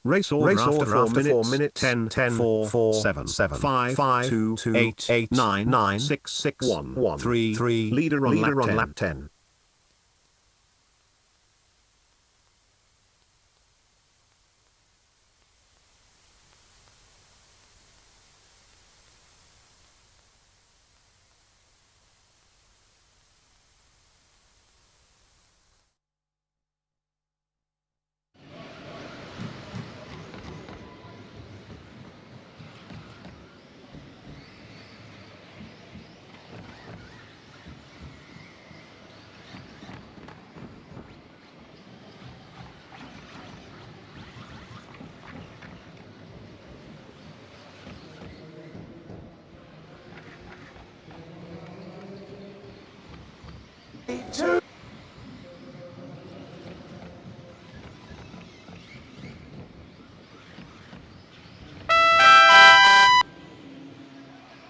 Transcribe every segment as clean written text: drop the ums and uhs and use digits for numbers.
Race order after 4 minutes. 10, 10, 4, 4, 7, 7, 5, 5, 2, 2, 8, 8, 9, 9, 6, 6, 1, 3, 3. Leader on lap 10.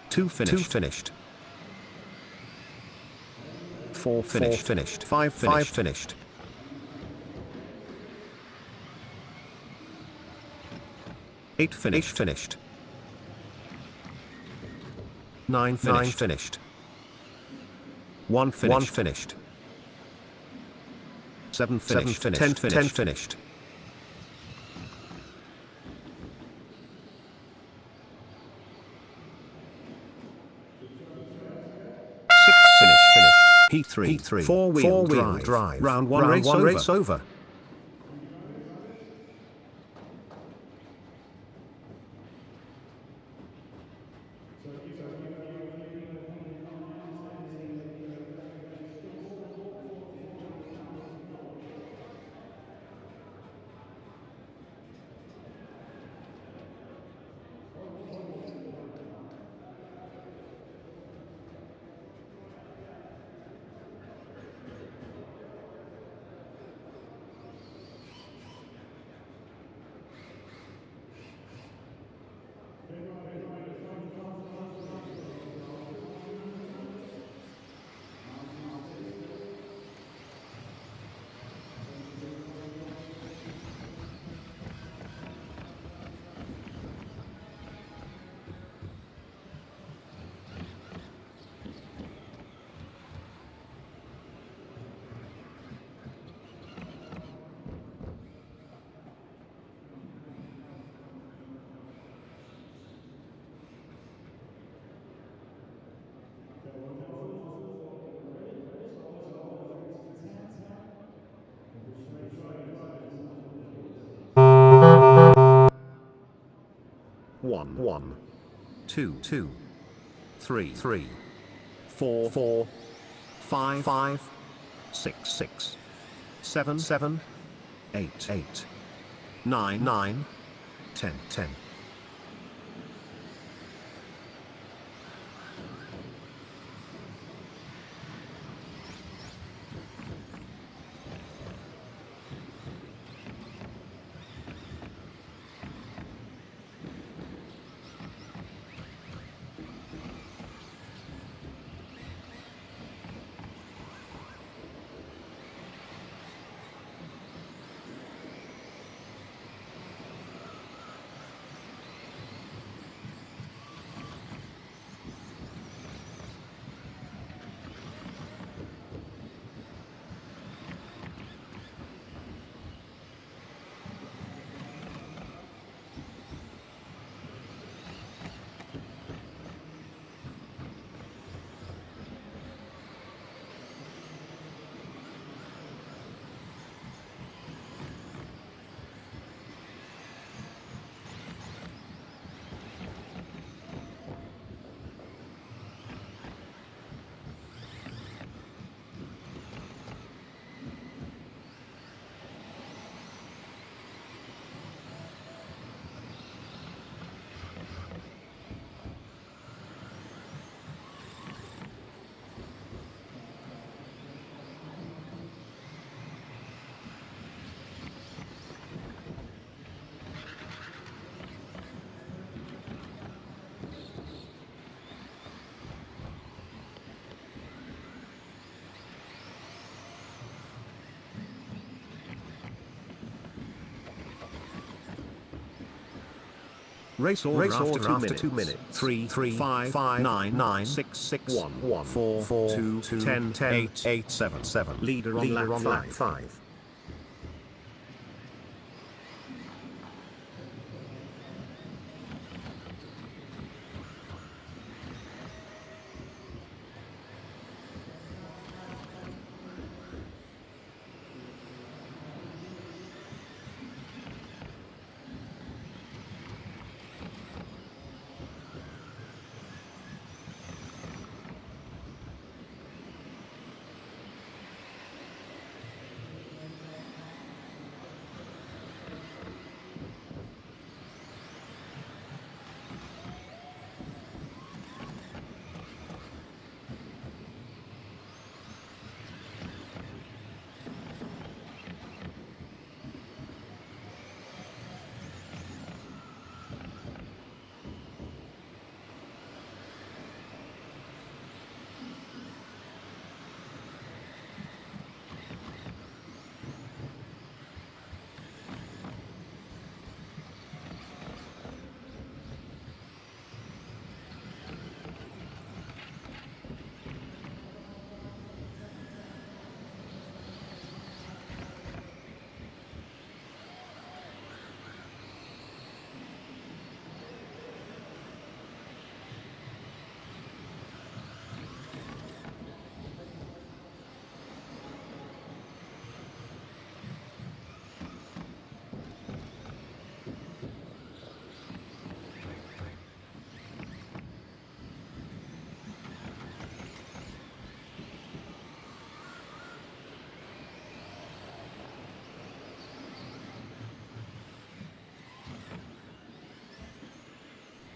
Two finished. 4 finished. 5 finished. 8 finished. 9 finished. 1 finished. 7 finished. 10 finished. 6 finished. P3. 4-wheel drive. Round 1 race over. One, 2, 3, 4, 5, 6, 7, 8, 9, 10. Race order after 2 minutes. 3, 5, 9, 6, 1, 4, 2, 10, 8, 7. Leader on lap 5.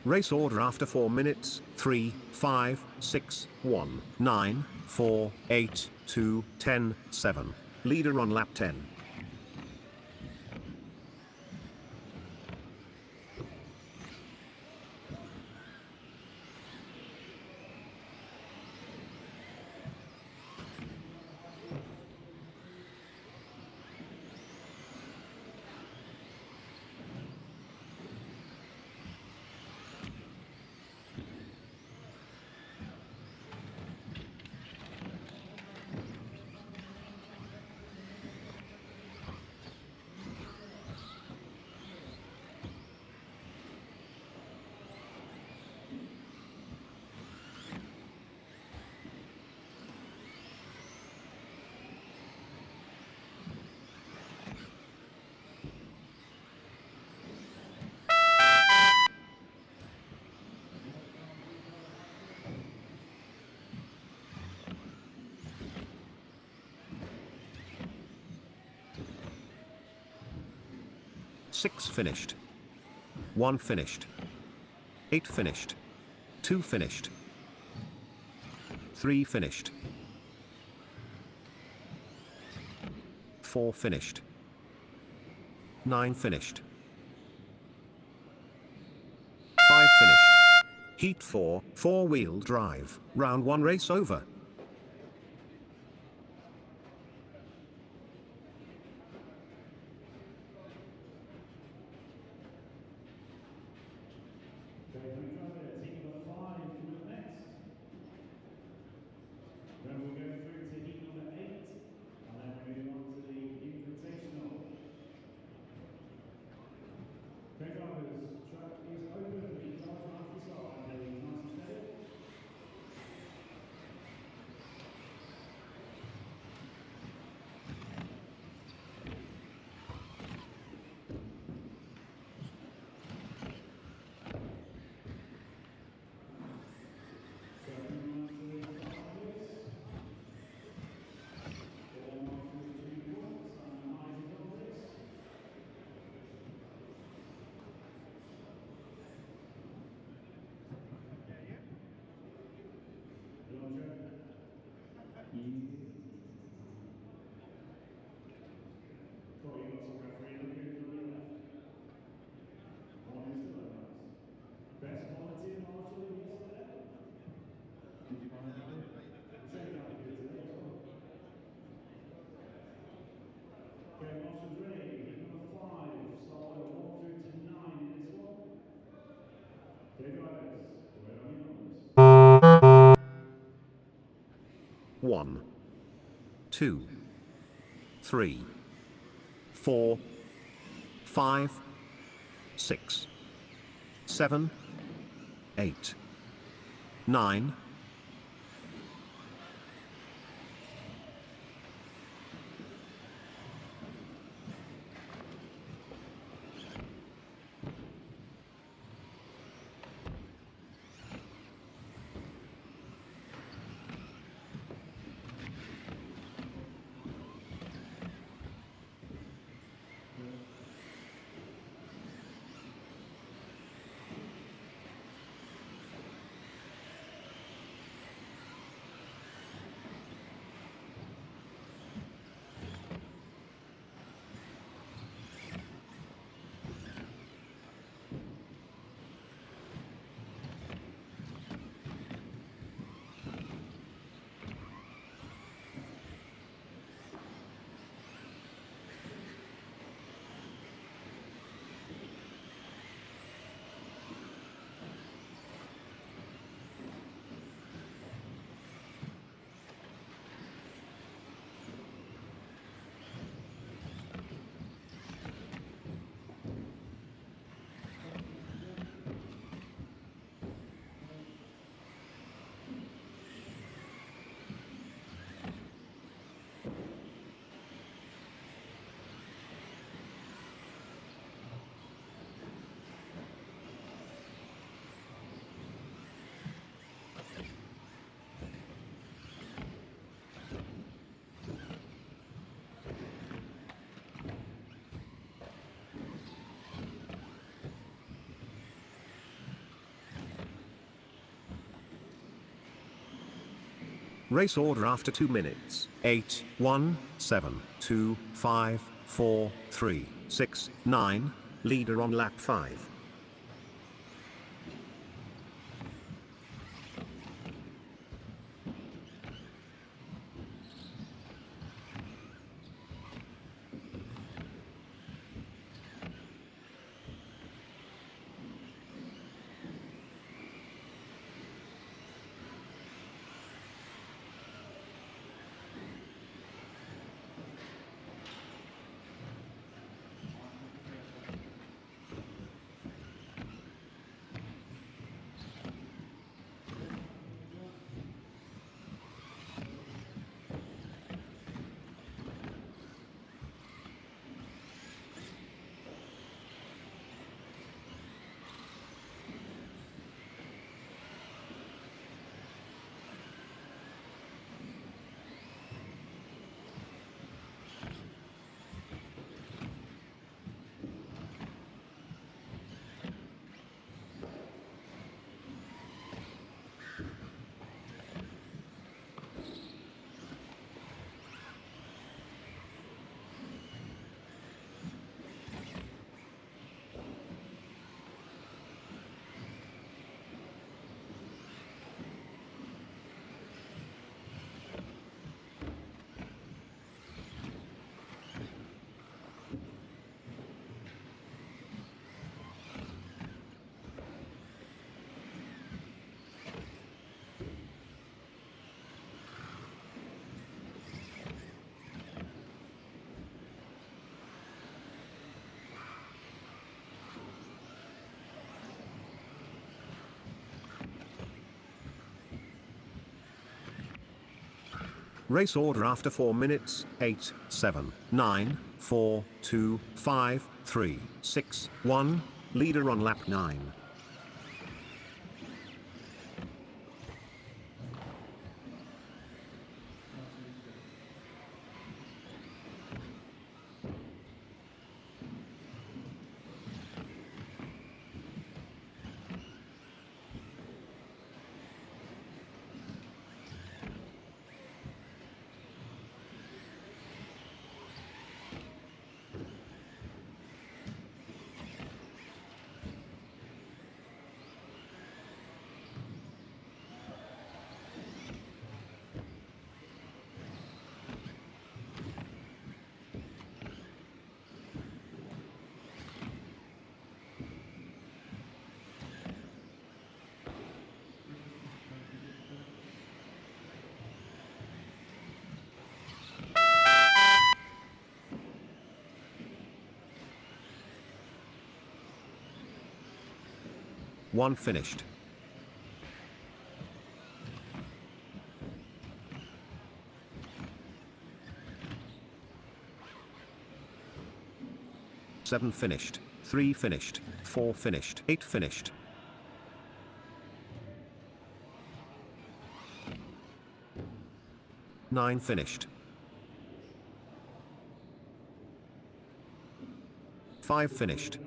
Race order after 4 minutes. 3, 5, 6, 1, 9, 4, 8, 2, 10, 7. Leader on lap 10. Six finished. 1 finished. 8 finished. 2 finished. 3 finished. 4 finished. 9 finished. 5 finished. Heat 4, 4-wheel drive, round 1 race over. Okay, thanks drivers. Heat number 5 coming up next. Then we'll go through to heat number 8, and then we're moving on to the Invitational. Okay drivers, track is open. Lead cars round to the side, please. Nice and steady. 1, 2, 3, 4, 5, 6, 7, 8, 9, Race order after 2 minutes. 8, 1, 7, 2, 5, 4, 3, 6, 9. Leader on lap 5. Race order after 4 minutes. 8, 7, 9, 4, 2, 5, 3, 6, 1. Leader on lap 9. 1 finished. Seven finished, 3 finished, 4 finished, 8 finished. 9 finished. 5 finished. 6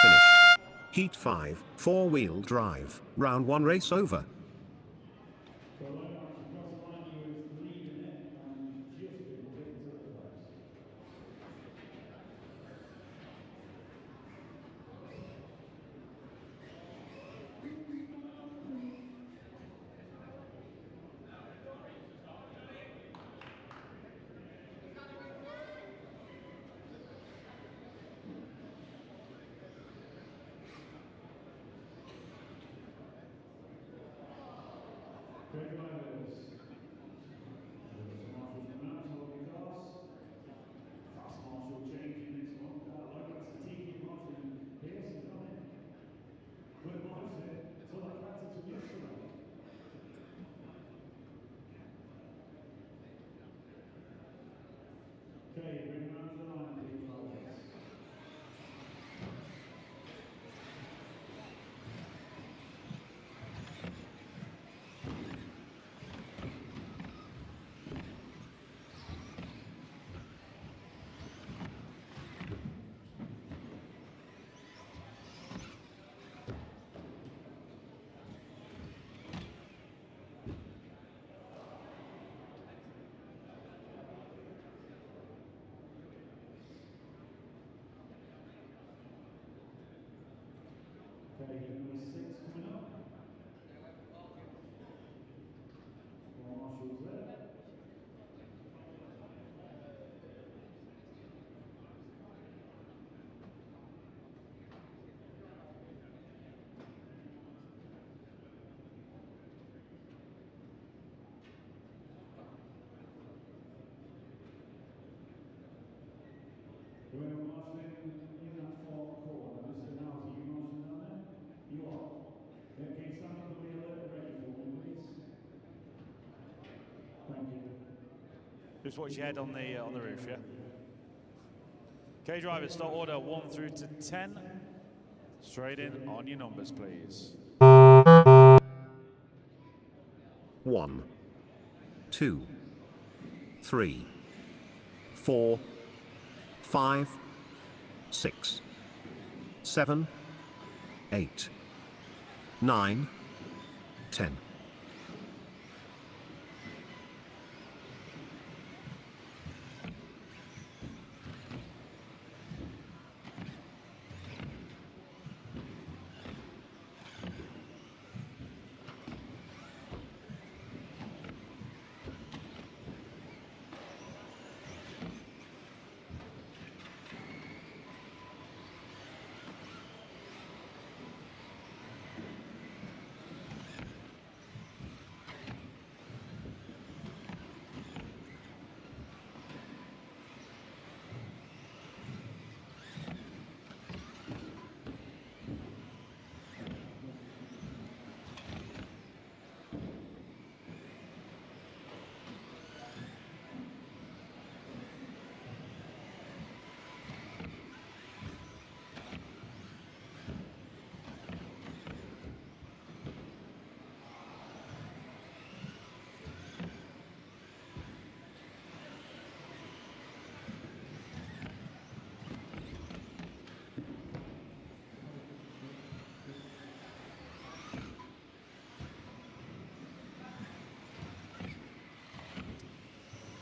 finished. Heat 5, 4-wheel drive, round 1 race over. So line up, across the line, he was leading it and just been picked to the post. Okay, drivers. We've got some marshals coming up to hold your cars. Fast marshal change in this one. Lomax and Tiki marshalling. Pierce has gone in. We're marshalling. So that practice from yesterday. Okay, bring them out to the line, please, drivers. Okay, get number 6 coming up. 4 marshals there. Whoever marshalling in that far corner, Mr. House, are you marshalling down there? You are. Yeah, can you stand up and be alert and ready for me, please? Thank you. Just watch your head on the roof, yeah? Okay, drivers, start order 1 through to 10. Straight in on your numbers, please. 1, 2, 3, 4, 5, 6, 7, 8, 9, 10.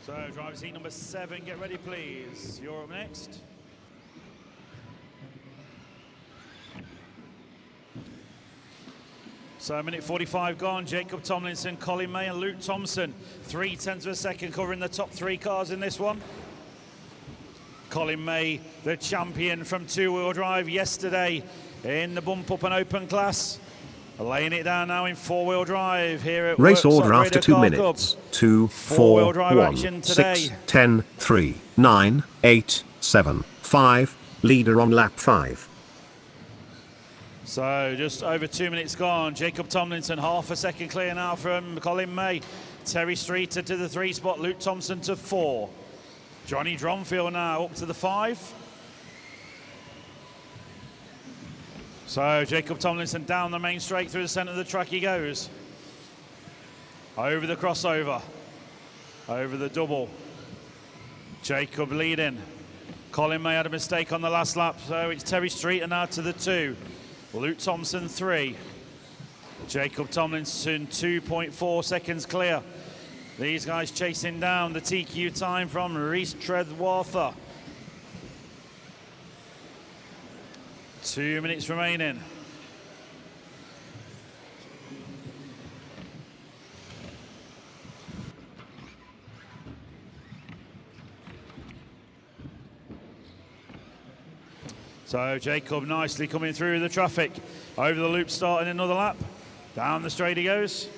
So, driver seat number 7, get ready, please. You're up next. So, minute 45 gone. Jacob Tomlinson, Colin May and Luke Thompson. 0.3 of a second covering the top 3 cars in this one. Colin May, the champion from 2-wheel drive yesterday in the bump up and open class. Laying it down now in four-wheel drive here at Race Works order Operator after 2 Car minutes. Club. 2, Four-wheel 4, drive 1, action 6, today. 10, 3, 9, 8, 7, 5. Leader on lap 5. So just over 2 minutes gone. Jacob Tomlinson half a second clear now from Colin May. Terry Streeter to the 3 spot. Luke Thompson to 4. Johnny Dronfield now up to the 5. So Jacob Tomlinson down the main straight through the centre of the track he goes. Over the crossover. Over the double. Jacob leading. Colin May had a mistake on the last lap, so it's Terry Streeter now to the 2. Luke Thompson 3. Jacob Tomlinson 2.4 seconds clear. These guys chasing down the TQ time from Rhys Treadwather. 2 minutes remaining. So Jacob nicely coming through the traffic. Over the loop starting another lap. Down the straight he goes.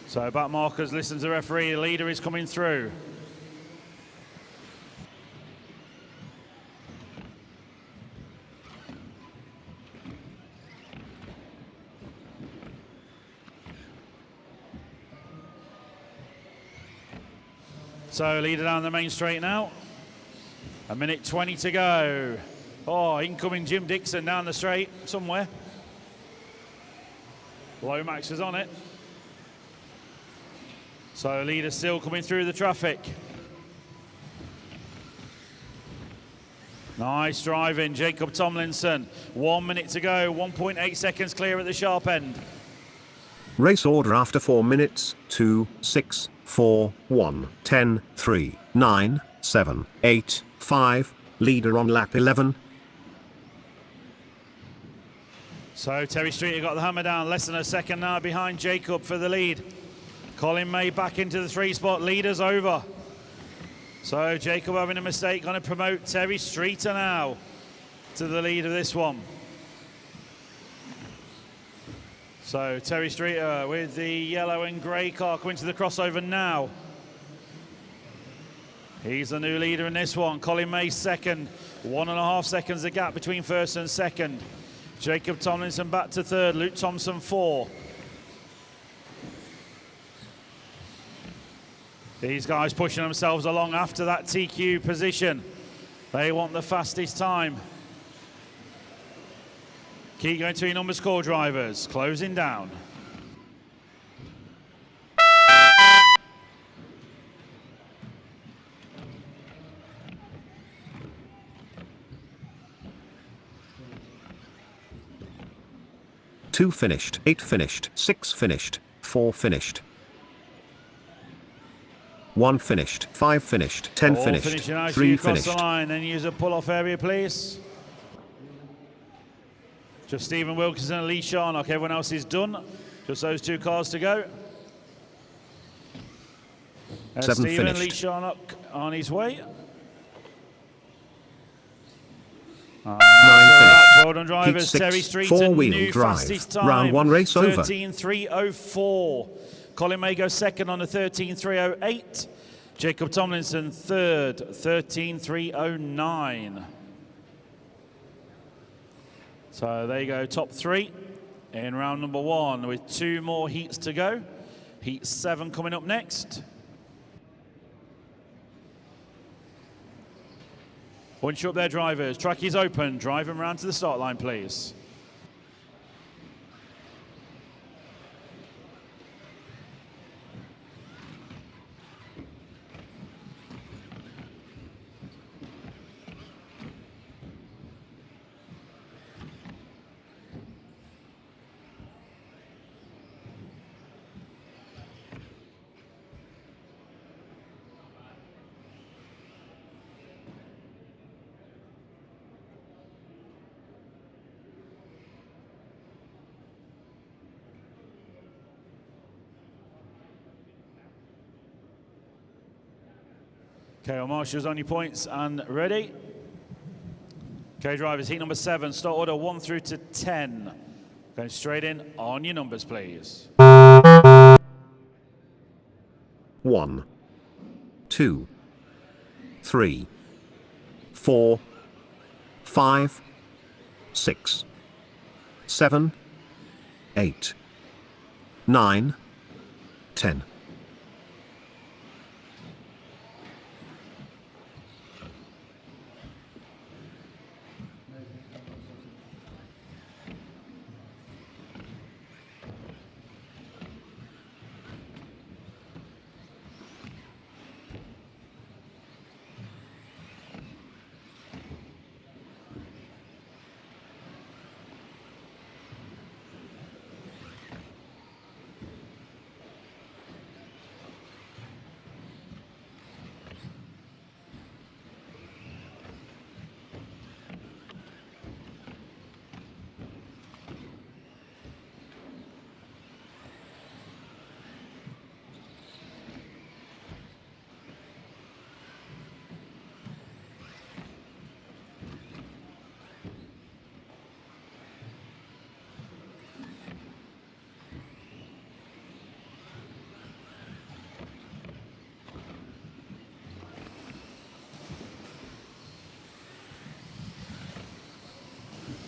So back markers listen to the referee. The leader is coming through. So leader down the main straight now. 1:20 to go. Oh, incoming Jim Dixon down the straight somewhere. Lomax is on it. So leader still coming through the traffic. Nice driving, Jacob Tomlinson. 1 minute to go, 1.8 seconds clear at the sharp end. Race order after 4 minutes. 2, 6, 4, 1, 10, 3, 9, 7, 8, 5. Leader on lap 11. So Terry Streeter got the hammer down, less than a second now behind Jacob for the lead. Colin May back into the 3 spot, leaders over. So Jacob having a mistake, going to promote Terry Streeter now to the lead of this one. So Terry Streeter with the yellow and grey car coming to the crossover now. He's the new leader in this one. Colin May second, 1.5 seconds the gap between first and second. Jacob Tomlinson back to third, Luke Thompson 4. These guys pushing themselves along after that TQ position. They want the fastest time. Keep going to your number score drivers, closing down. Two finished, 8 finished, 6 finished, 4 finished. 1 finished, 5 finished, 10 finished, 3 finished. The line, then use a pull-off area, please. Just Stephen Wilkinson and Lee Sharnock. Everyone else is done. Just those 2 cars to go. 7 Stephen finished. Lee Sharnock on his way. 9 finished. Well done, drivers. Heat 6, Terry Streeter, new 4-wheel drive. fastest time. Round 1 race over. 13.304. Colin May goes second on the 13.308. Jacob Tomlinson third, 13.309. So there you go, top 3 in round number 1 with 2 more heats to go. Heat 7 coming up next. Once you're up there, drivers, track is open. Drive them round to the start line, please. Okay, our marshals on your points and ready. Okay, drivers, heat number 7, start order 1 through to 10. Going straight in on your numbers, please. 1, 2, 3, 4, 5, 6, 7, 8, 9, 10.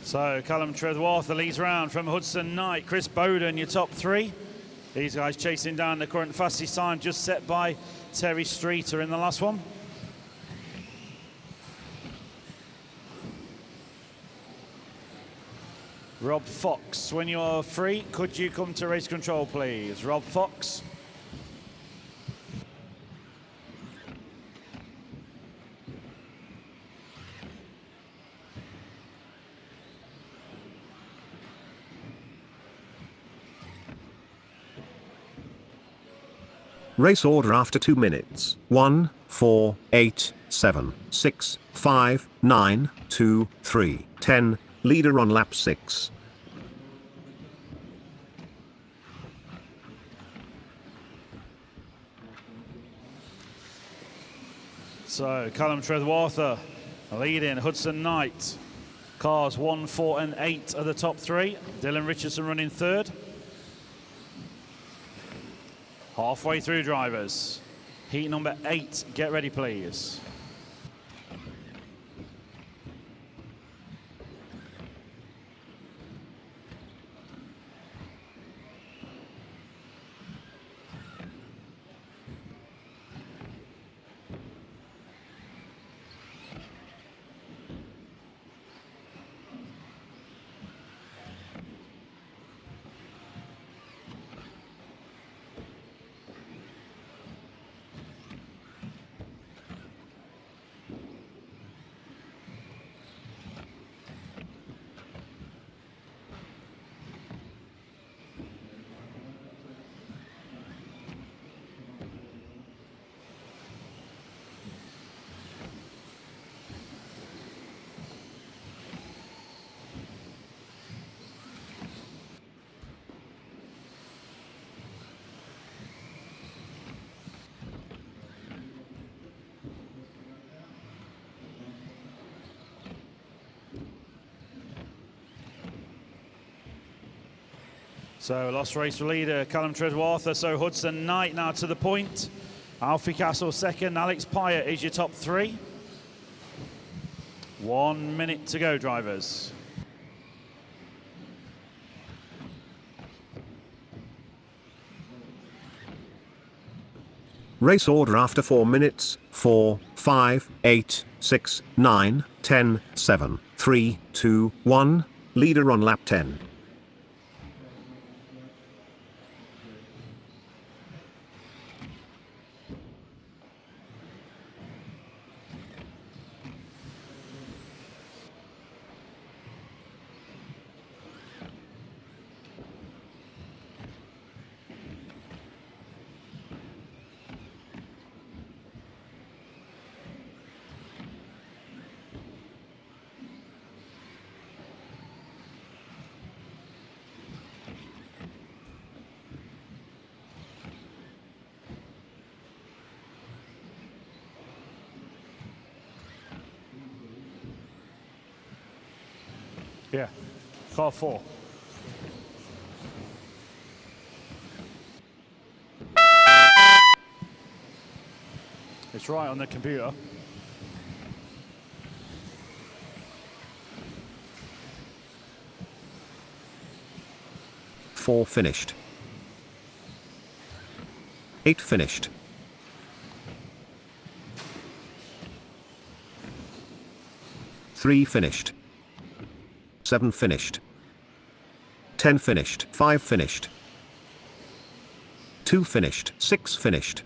So Callum Treadwater leads round from Hudson Knight. Chris Bowden, your top 3. These guys chasing down the current fastest time just set by Terry Streeter in the last one. Rob Fox, when you are free, could you come to race control, please? Rob Fox. Race order after 2 minutes. 1, 4, 8, 7, 6, 5, 9, 2, 3, 10. Leader on lap 6. So Callum Treadwater leading Hudson Knight. Cars 1, 4 and 8 are the top 3. Dylan Richardson running 3rd. Halfway through, drivers. Heat number 8, get ready, please. So lost race leader, Callum Treadwater. So Hudson Knight now to the point. Alfie Castle second. Alex Pyatt is your top 3. 1 minute to go, drivers. Race order after 4 minutes. 4, 5, 8, 6, 9, 10, 7, 3, 2, 1. Leader on lap 10. Yeah, car 4. It's right on the computer. Four finished. 8 finished. 3 finished. 7 finished. 10 finished. 5 finished. 2 finished. 6 finished.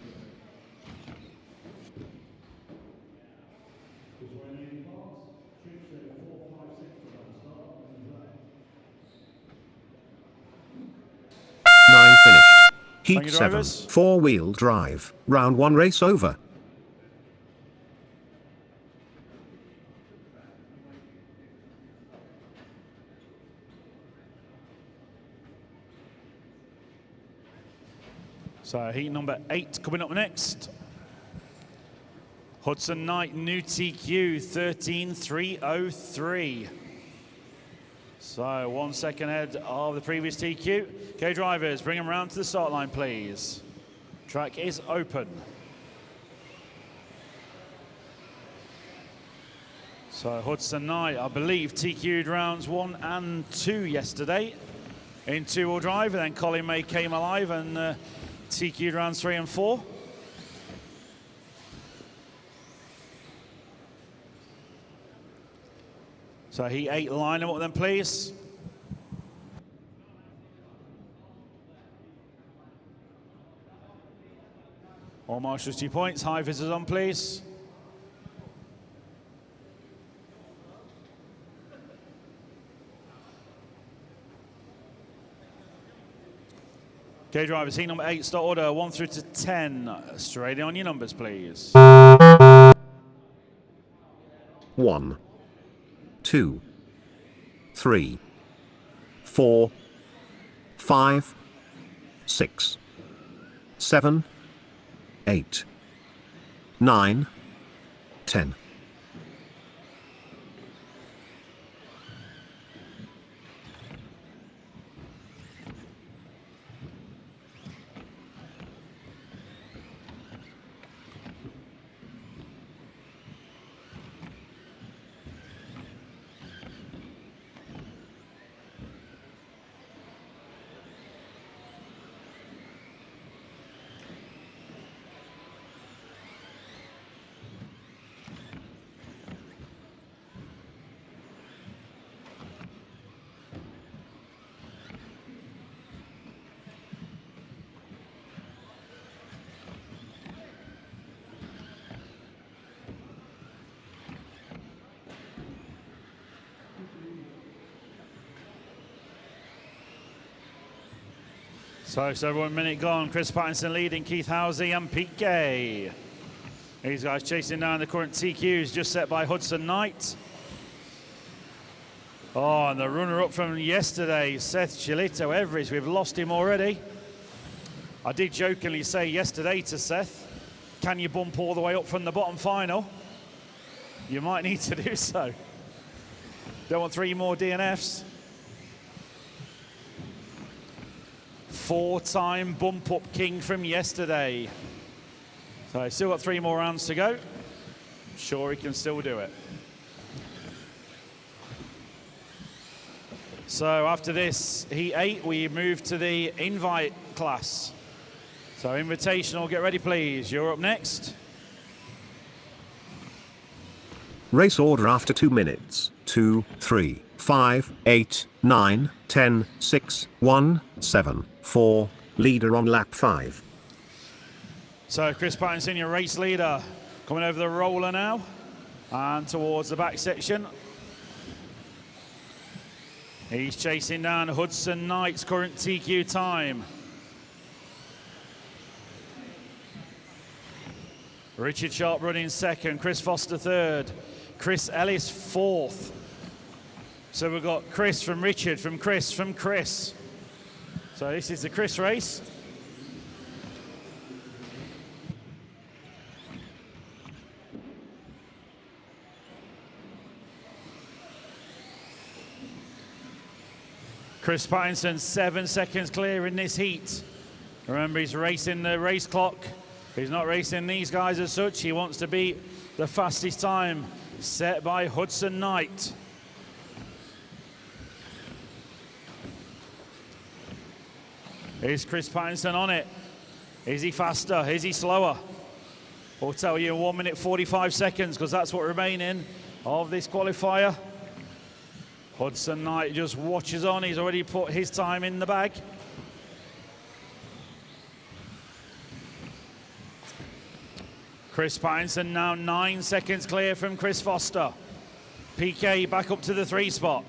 Heat 7, four-wheel drive, round 1 race over. So heat number 8 coming up next. Hudson Knight, new TQ, 13.303. So 1 second ahead of the previous TQ. Okay, drivers, bring them round to the start line, please. Track is open. So Hudson Knight, I believe, TQ'd rounds 1 and 2 yesterday in two-wheel drive, and then Colin May came alive and TQ'd rounds 3 and 4. So heat 8, line them up then, please. All marshals 2 points. High visors on, please. Okay, drivers, heat number 8, start order 1 through to 10. Straight on your numbers, please. 1, 2, 3, 4, 5, 6, 7, 8, 9, 10. So 1 minute gone. Chris Pattinson leading, Keith Housie and Pete Gay. These guys chasing down the current TQs just set by Hudson Knight. Oh, and the runner-up from yesterday, Seth Chilito Everest. We've lost him already. I did jokingly say yesterday to Seth, can you bump all the way up from the bottom final? You might need to do so. Don't want 3 more DNFs. 4-time bump up king from yesterday. So he's still got 3 more rounds to go. I'm sure he can still do it. So after this heat 8, we move to the invite class. So Invitational, get ready please. You're up next. Race order after 2 minutes. 2, 3, 5, 8, 9, 10, 6, 1, 7, 4. Leader on lap 5. So Chris Pattinson, your race leader, coming over the roller now and towards the back section. He's chasing down Hudson Knight's current TQ time. Richard Sharp running second, Chris Foster third, Chris Ellis fourth. So we've got Chris from Richard, from Chris, from Chris. So this is the Chris race. Chris Pattinson 7 seconds clear in this heat. Remember, he's racing the race clock. He's not racing these guys as such. He wants to beat the fastest time set by Hudson Knight. Is Chris Pattinson on it? Is he faster? Is he slower? We'll tell you in 1 minute 45 seconds, because that's what remaining of this qualifier. Hudson Knight just watches on. He's already put his time in the bag. Chris Pattinson now 9 seconds clear from Chris Foster. PK back up to the 3 spot.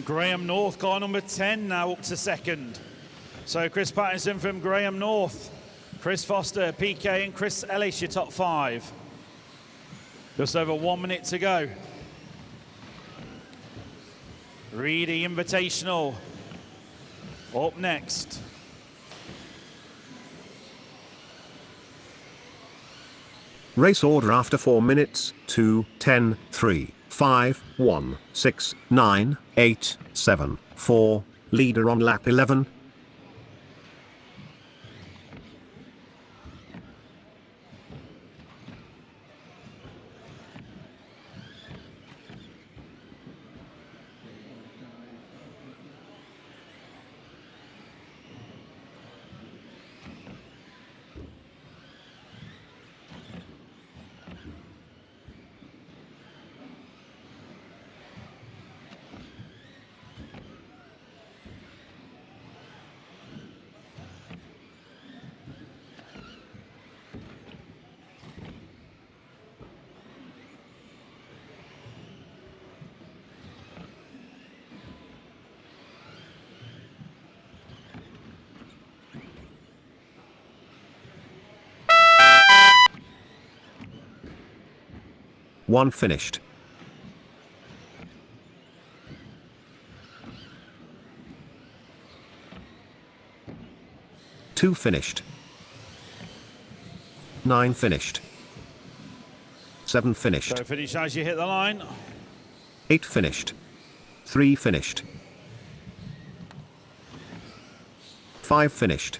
Graham North, car number 10, now up to second. So Chris Pattinson from Graham North, Chris Foster, PK and Chris Ellis, your top 5. Just over 1 minute to go. Reedy Invitational up next. Race order after 4 minutes: 2, 10, 3, 5, 1, 6, 9, 8, 7, 4. Leader on lap 11. One finished. Two finished. 9 finished. 7 finished. So finish as you hit the line. 8 finished. 3 finished. 5 finished.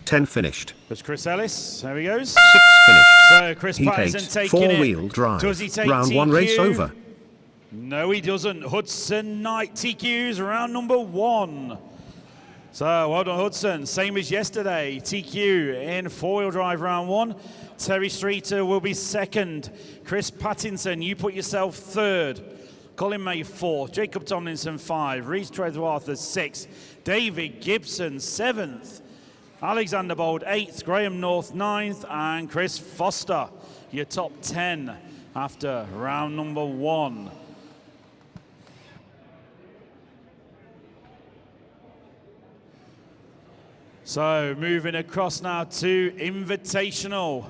10 finished. There's Chris Ellis. There he goes. 6 finished. So Chris Heat Pattinson 8, taking it. 4-wheel drive. Does he take Round TQ? 1 race over. No, he doesn't. Hudson Knight TQ's round number 1. So well done, Hudson. Same as yesterday. TQ in 4-wheel drive round 1. Terry Streeter will be second. Chris Pattinson, you put yourself third. Colin May 4th. Jacob Tomlinson 5. Reese Treadwarther 6th. David Gibson 7th. Alexander Bold 8th, Graham North 9th, and Chris Foster, your top 10 after round number 1. So moving across now to Invitational.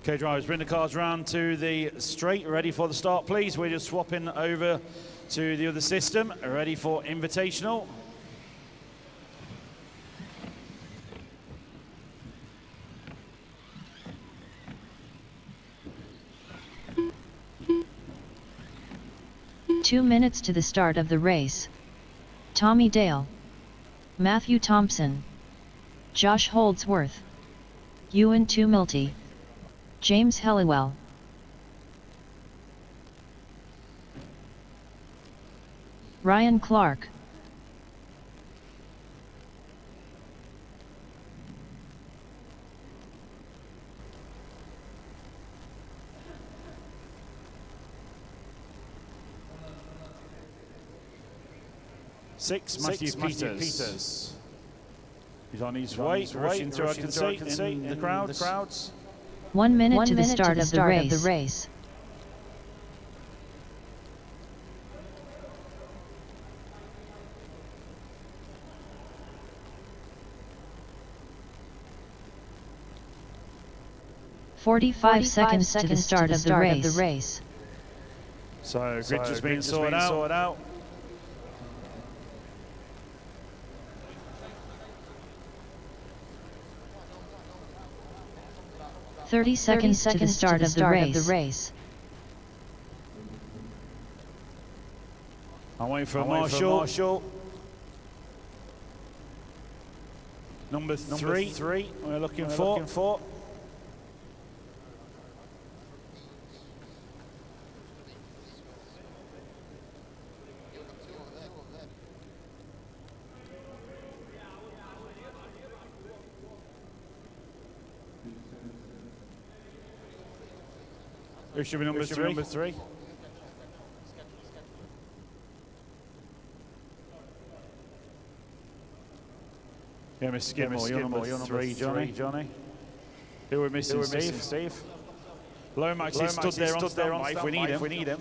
Okay, drivers, bring the cars round to the straight, ready for the start, please. We're just swapping over to the other system, ready for Invitational. Two minutes to the start of the race. Tommy Dale, Matthew Thompson, Josh Holdsworth, Ewan Tumilty, James Helliwell, Ryan Clark, 6, Matthew Peters. He's on his way, rushing through, I can see, in the crowds. 1 minute to the start of the race. "45 seconds to the start of the race. So grid just being sorted out. "30 seconds to the start of the race. I'm waiting for Marshall. Number three. We're looking for. Who should be number three? Yeah, Mr. Skidmore, you're number three, Johnny. Who are we missing, Steve? Lomax is stood there on standby if we need him.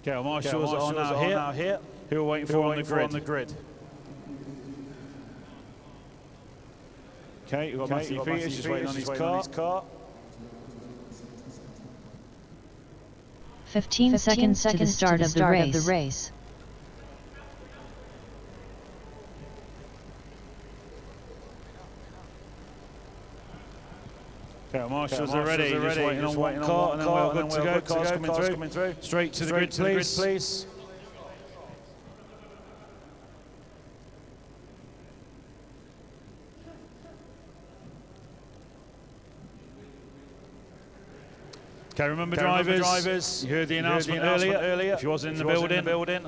Okay, well, Marshall's on now here. Who are we waiting for on the grid? Okay, we've got Matthew Peters just waiting on his car. 15 seconds to the start of the race. Okay, Marshals are ready. Just waiting on one car, and then we're good to go. Cars coming through. Straight to the grid, please. Okay, remember drivers, you heard the announcement earlier. If you wasn't in the building,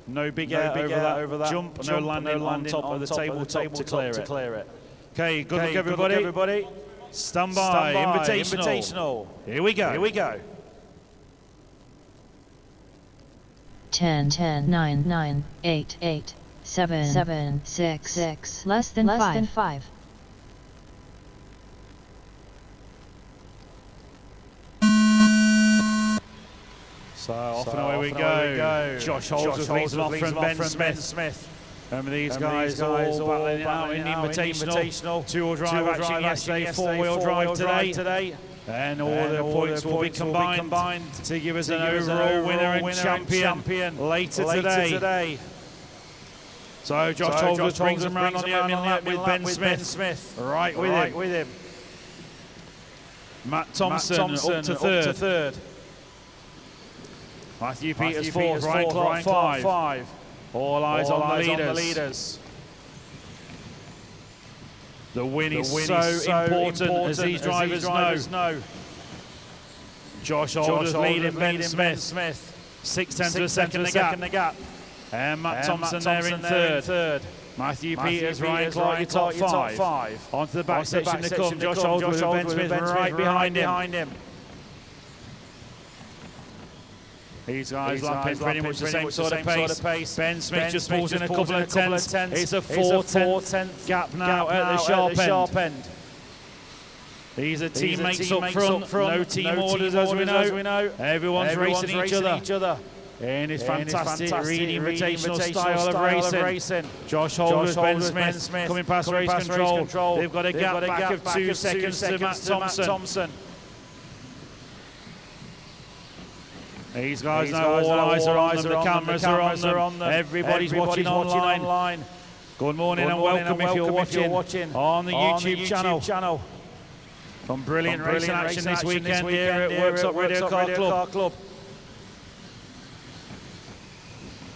no big air over that jump, no landing on top of the tabletop to clear it. Okay, good luck everybody. Stand by. Invitational. Here we go. 10, 9, 8, 7, 6, less than 5. So off and away we go. Josh Holds leads off from Ben Smith. Remember these guys all battling it out in the Invitational. Two-wheel drive action yesterday, four-wheel drive today. And all the points will be combined to give us an overall winner and champion later today. So Josh Holds brings him around on the opening lap with Ben Smith. Right with him. Matt Thompson up to third. Matthew Peters fourth, Ryan Clark five. All eyes on the leaders. The win is so important as these drivers know. Josh Holder's leading Ben Smith. 6/10 of a second the gap. And Matt Thompson there in third. Matthew Peters, Ryan Clark, your top five. Onto the back section to come. Josh Holder with Ben Smith right behind him. These guys lapping pretty much the same sort of pace. Ben Smith just pulls in a couple of tenths. It's a 4/10 gap now at the sharp end. These are teammates up front. No team orders as we know. Everyone's racing each other. In his fantastic Invitational style of racing. Josh Holder, Ben Smith coming past race control. They've got a gap back of 2 seconds to Matt Thompson. These guys know all eyes are on them, the cameras are on them, everybody's watching online. Good morning and welcome if you're watching on the YouTube channel. Some brilliant racing action this weekend here at Worksop Radio Car Club.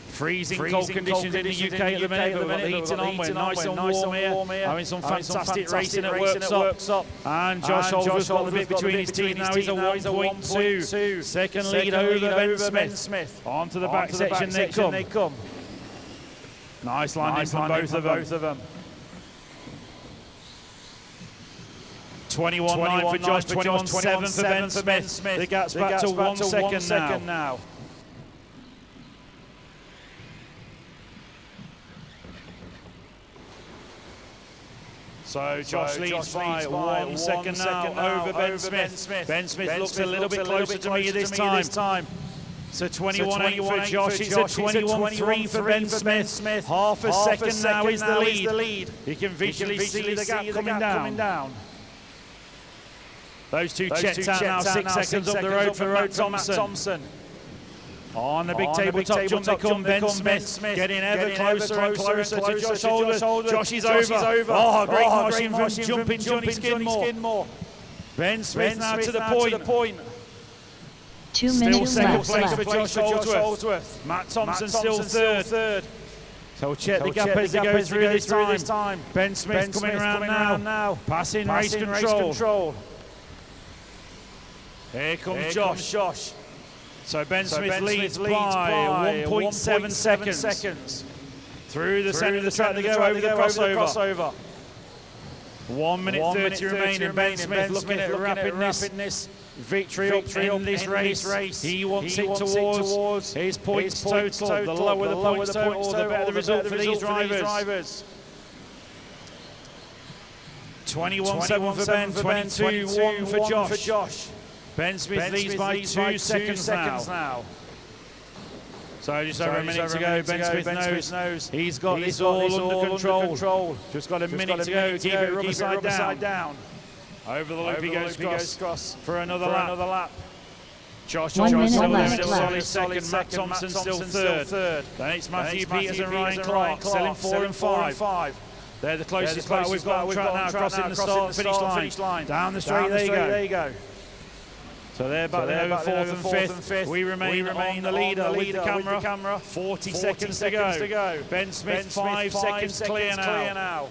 Freezing cold conditions in the UK at the minute, but we've got the heating on, we're nice and warm here, having some fantastic racing at Worksop. And Josh Holder's got the bit between his teeth now, he's a 1.2. Second lead over Ben Smith. Onto the back section they come. Nice landing from both of them. 21.9 for Josh, 21.7 for Ben Smith. The gap's back to 1 second now. So Josh leads by 1 second now over Ben Smith. Ben Smith looks a little bit closer to me this time. So 21.8 for Josh, it's a 21.3 for Ben Smith. Half a second now is the lead. You can visually see the gap coming down. Those two checked out now, 6 seconds up the road for Matt Thompson. On the big tabletop jump they come, Ben Smith getting ever closer and closer to Josh Holdsworth. Josh is over. Oh, great motion from jumping Johnny Skidmore. Ben Smith now to the point. 2 Still minutes second left. place for Josh Holdsworth. Matt Thompson still third. So check the gap as they go through this time. Ben Smith coming around now. Passing race control. Here comes Josh. So Ben Smith leads by 1.7 seconds. Through the centre of the track they go over the crossover. 1 minute 30 remaining. Ben Smith looking at rapidness. Victory up in this race. He wants it towards his points total. The lower the points total, the better the result for these drivers. 21.7 for Ben, 22.1 for Josh. Ben Smith leads by 2 seconds now. So just over a minute to go. Ben Smith knows he's got this all under control. Just got a minute to go. Keep it rubber side down. Over the loop he goes cross for another lap. Josh 1 minute still left. there, second. Matt Thompson still third. Then it's Matthew Peters and Ryan Clark, still in 4 and 5. They're the closest battle we've got on track now, crossing the start and finish line. Down the straight, there you go. So they're back there over 4th and 5th. We remain on the leader with the camera. 40 seconds to go. Ben Smith 5 seconds clear now.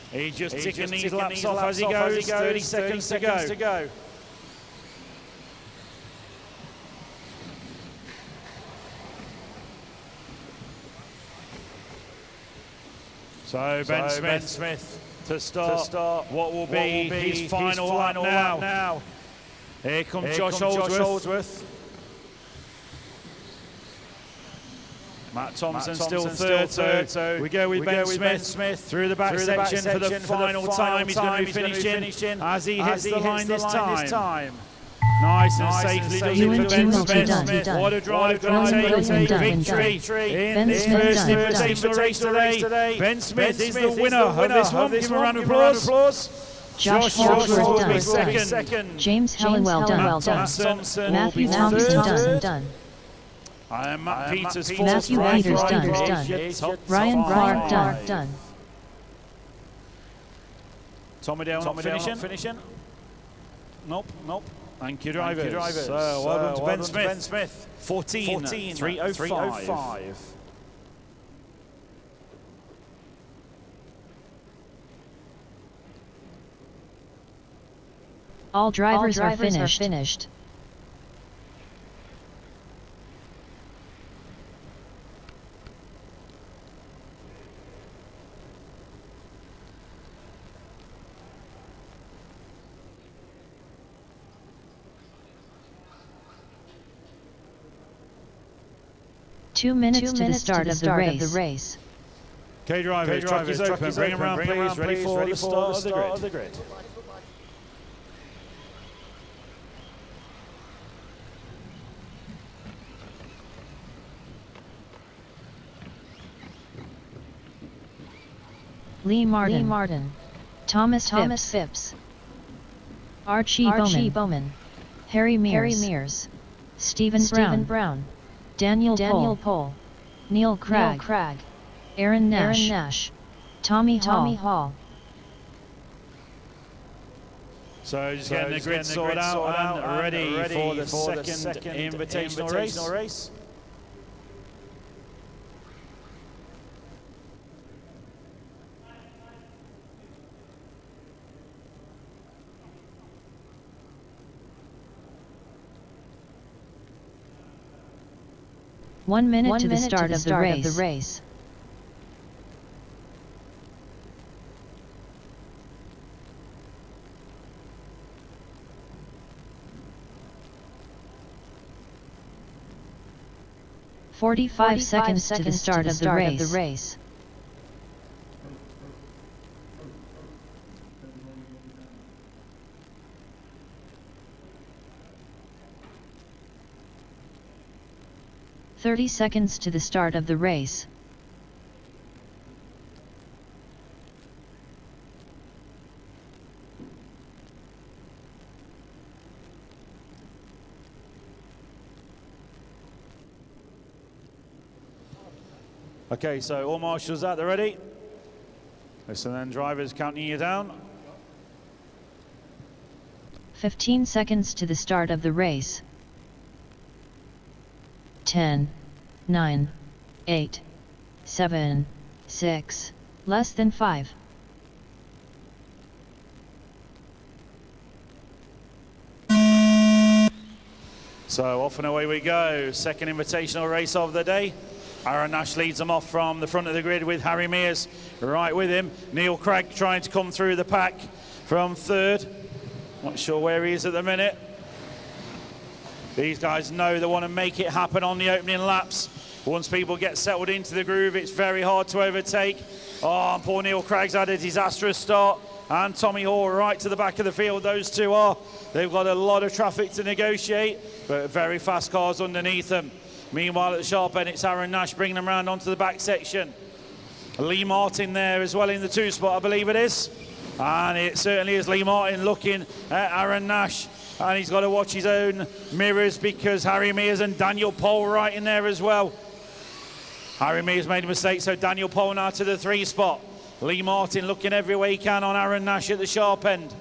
He's just ticking these laps off as he goes. 30 seconds to go. So Ben Smith to start what will be his final lap now. Here comes Josh Holdsworth. Matt Thompson still third, so we go with Ben Smith through the back section for the final time. He's going to be finishing as he hits the line this time. Nice and safely does it for Ben Smith. What a drive, going to take victory in this first Invitational race today. Ben Smith is the winner of this one. Give him a round of applause. Josh Holdsworth second. James Halliwell done. Matthew Thompson done. I am Matt Peters, Matthew Peters done. Ryan Clark done. Tommy Dale not finishing? Nope. Thank you, drivers. So, well done to Ben Smith. 14.305. All drivers are finished. Two minutes to the start of the race. Okay, drivers, track is open. Bring them around, please. Ready for the start of the grid. Lee Martin. Thomas Phipps. Archie Bowman. Harry Mears. Stephen Brown. Daniel Pohl. Neil Cragg. Aaron Nash. Tommy Hall. So just getting the grid sorted out and ready for the second invitational race. One minute to the start of the race. 45 seconds to the start of the race. "30 seconds to the start of the race. Okay, so all marshals out, they're ready. Listen then, drivers counting you down. 15 seconds to the start of the race. 10, 9, 8, 7, 6, less than 5. So off and away we go. Second invitational race of the day. Aaron Nash leads them off from the front of the grid with Harry Mears right with him. Neil Craig trying to come through the pack from third. Not sure where he is at the minute. These guys know they want to make it happen on the opening laps. Once people get settled into the groove, it's very hard to overtake. Oh, and poor Neil Craig's had a disastrous start. And Tommy Hall right to the back of the field, those two are. They've got a lot of traffic to negotiate, but very fast cars underneath them. Meanwhile, at the sharp end, it's Aaron Nash bringing them around onto the back section. Lee Martin there as well in the 2 spot, I believe it is. And it certainly is Lee Martin looking at Aaron Nash. And he's got to watch his own mirrors because Harry Mears and Daniel Pohl right in there as well. Harry Mears made a mistake, so Daniel Pohl now to the 3 spot. Lee Martin looking every way he can on Aaron Nash at the sharp end.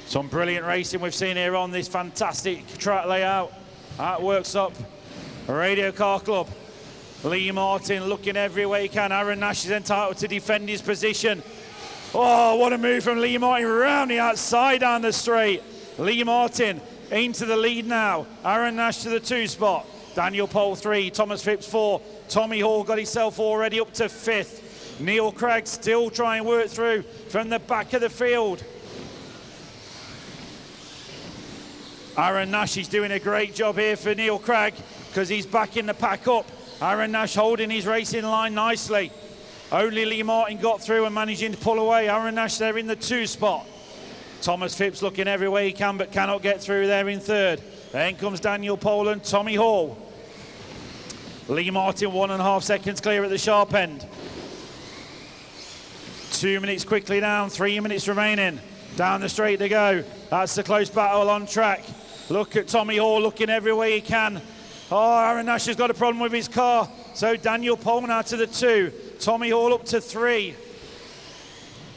Some brilliant racing we've seen here on this fantastic track layout at Worksop Radio Car Club. Lee Martin looking every way he can. Aaron Nash is entitled to defend his position. Oh, what a move from Lee Martin round the outside down the straight. Lee Martin into the lead now. Aaron Nash to the 2 spot. Daniel Pohl 3, Thomas Phipps 4. Tommy Hall got himself already up to 5th. Neil Craig still trying to work through from the back of the field. Aaron Nash is doing a great job here for Neil Craig because he's backing the pack up. Aaron Nash holding his racing line nicely. Only Lee Martin got through and managing to pull away. Aaron Nash there in the 2 spot. Thomas Phipps looking every way he can but cannot get through there in 3rd. Then comes Daniel Pohl and Tommy Hall. Lee Martin 1.5 seconds clear at the sharp end. 2 minutes quickly down, 3 minutes remaining. Down the straight to go. That's the close battle on track. Look at Tommy Hall looking every way he can. Oh, Aaron Nash has got a problem with his car. So Daniel Pohl now to the 2. Tommy Hall up to 3.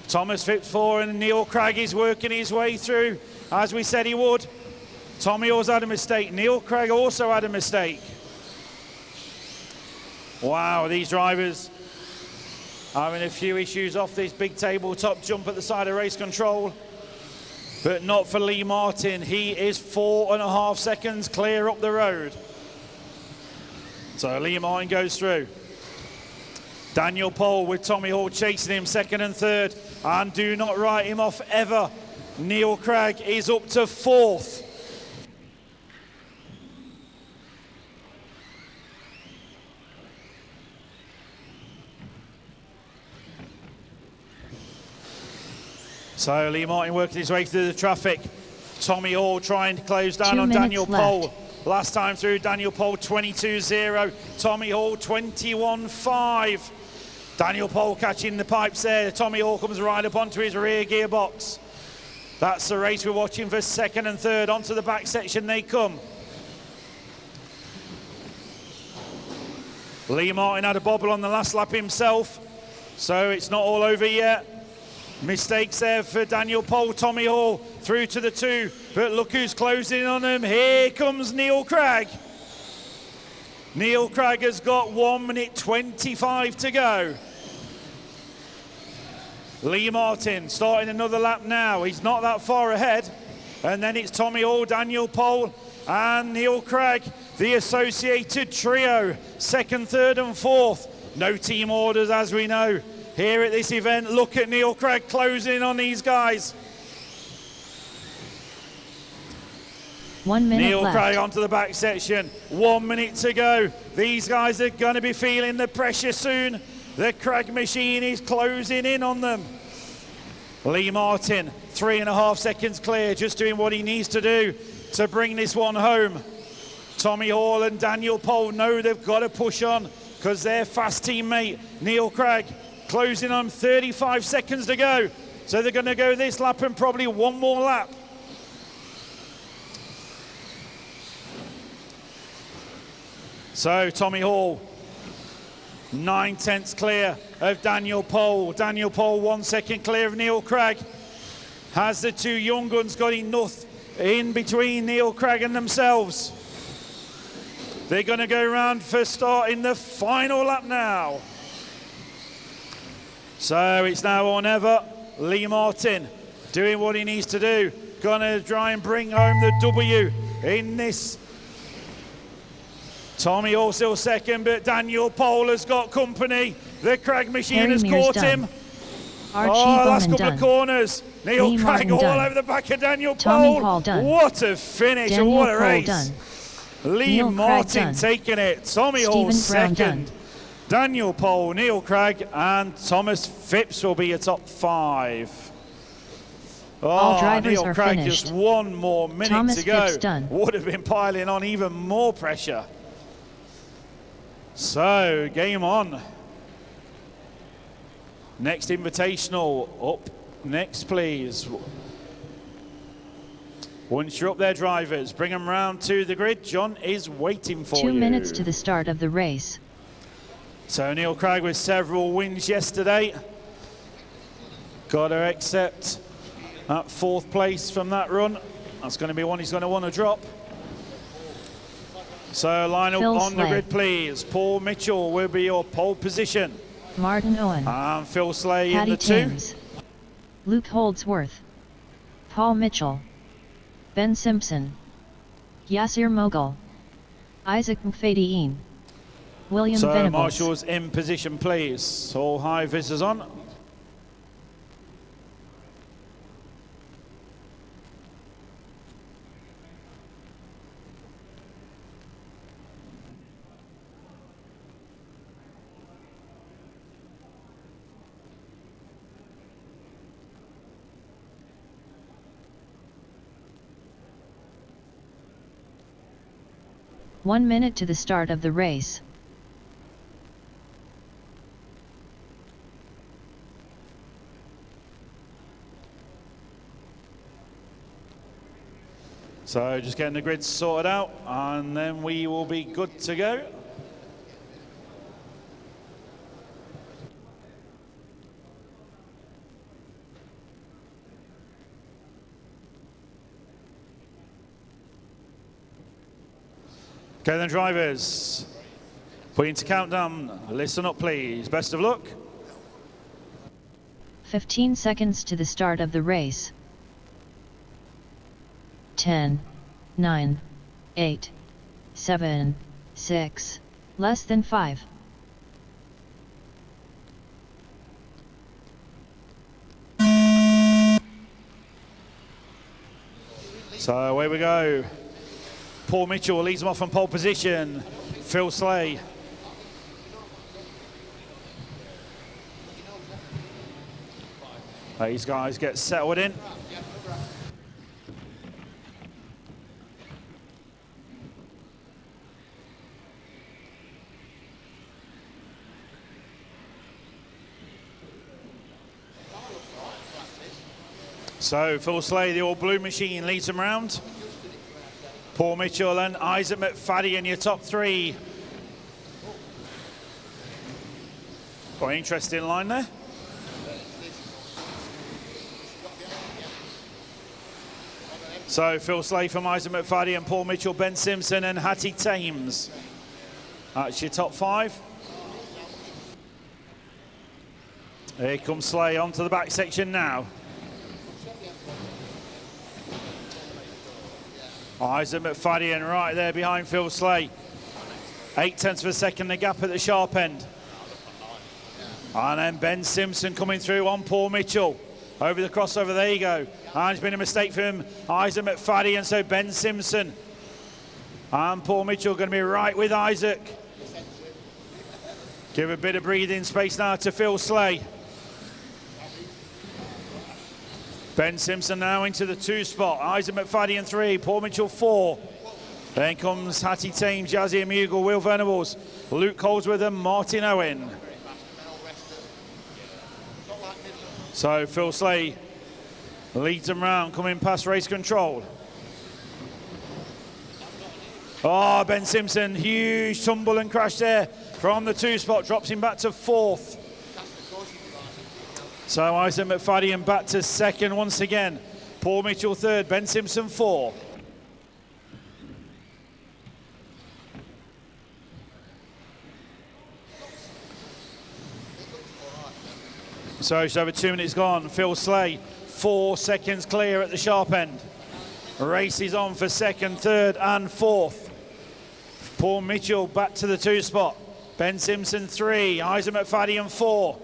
Thomas Phipps 4 and Neil Craig is working his way through as we said he would. Tommy Hall's had a mistake. Neil Craig also had a mistake. Wow, these drivers having a few issues off this big tabletop jump at the side of race control. But not for Lee Martin. He is 4.5 seconds clear up the road. So Lee Martin goes through. Daniel Pohl with Tommy Hall chasing him 2nd and 3rd. And do not write him off ever. Neil Craig is up to 4th. So Lee Martin working his way through the traffic. Tommy Hall trying to close down on Daniel Pohl. Last time through, Daniel Pohl 22.0. Tommy Hall 21.5. Daniel Pohl catching the pipes there. Tommy Hall comes right up onto his rear gearbox. That's the race we're watching for 2nd and 3rd. Onto the back section they come. Lee Martin had a bobble on the last lap himself, so it's not all over yet. Mistakes there for Daniel Pohl. Tommy Hall through to the 2, but look who's closing on him. Here comes Neil Craig. Neil Craig has got 1 minute 25 to go. Lee Martin starting another lap now. He's not that far ahead. And then it's Tommy Hall, Daniel Pohl and Neil Craig, the associated trio, 2nd, 3rd and 4th. No team orders as we know here at this event. Look at Neil Craig closing on these guys. 1 minute Neil left. Craig onto the back section. 1 minute to go. These guys are going to be feeling the pressure soon. The Craig machine is closing in on them. Lee Martin, 3.5 seconds clear, just doing what he needs to do to bring this one home. Tommy Hall and Daniel Pole know they've got to push on because their fast teammate, Neil Craig, closing on 35 seconds to go. So they're going to go this lap and probably one more lap. So Tommy Hall, 9/10 clear of Daniel Pole. Daniel Pole 1 second clear of Neil Craig. Has the two young guns got enough in between Neil Craig and themselves? They're going to go round for start in the final lap now. So it's now or never. Lee Martin doing what he needs to do. Going to try and bring home the W in this. Tommy also second, but Daniel Pole has got company. The Craig machine Harry has Mears caught done. him. Archie Last Bowman couple done. of corners. Neil Lee Craig Martin all done. over the back of Daniel Tommy Pole. Hall done. What a finish and Daniel what a Pole race. done. Lee Neil Craig Martin done. taking it. Tommy Hall Stephen Brown second. done. Daniel Pole, Neil Craig and Thomas Phipps will be your top 5. All drivers Neil are Craig finished. just 1 more minute Thomas to go. Phipps done. Would have been piling on even more pressure. So, game on. Next Invitational up next, please. Once you're up there, drivers, bring them round to the grid. John is waiting for you. 2 minutes to the start of the race. So Neil Craig with several wins yesterday. Got to accept that 4th place from that run. That's going to be one he's going to want to drop. So line up Phil on the Slay. grid, please. Paul Mitchell will be your pole position. Martin Owen. And Phil Slay Paddy in the 2. Thames. Luke Holdsworth. Paul Mitchell. Ben Simpson. Yasir Mogul. Isaac Mfadiin. William So Venables. Marshall's in position, please. All high visors on. One minute to the start of the race. So just getting the grid sorted out and then we will be good to go. Okay then, drivers, put into countdown. Listen up, please. Best of luck. 15 seconds to the start of the race. 10, 9, 8, 7, 6, less than 5. So away we go. Paul Mitchell leads him off on pole position. Phil Slay. These guys get settled in. So Phil Slay, the old blue machine, leads them round. Paul Mitchell and Isaac McFadden in your top 3. Quite interesting line there. So Phil Slay from Isaac McFadden, Paul Mitchell, Ben Simpson and Hattie Thames. That's your top 5. Here comes Slay onto the back section now. Isaac McFadden right there behind Phil Slay. 0.8 of a second, the gap at the sharp end. And then Ben Simpson coming through on Paul Mitchell. Over the crossover, there you go. And it's been a mistake from Isaac McFadden, and so Ben Simpson and Paul Mitchell going to be right with Isaac. Give a bit of breathing space now to Phil Slay. Ben Simpson now into the 2 spot. Isaac McFadden 3, Paul Mitchell 4. Then comes Hattie Thames, Jazzy Mughal, Will Venables, Luke Holdsworth and Martin Owen. So Phil Slay leads them round, coming past race control. Oh, Ben Simpson, huge tumble and crash there from the 2 spot, drops him back to 4th. So Isaac McFadden back to 2nd once again. Paul Mitchell 3rd, Ben Simpson 4. So just over 2 minutes gone. Phil Slay, 4 seconds clear at the sharp end. Race is on for 2nd, 3rd and 4th. Paul Mitchell back to the 2 spot. Ben Simpson 3, Isaac McFadden 4.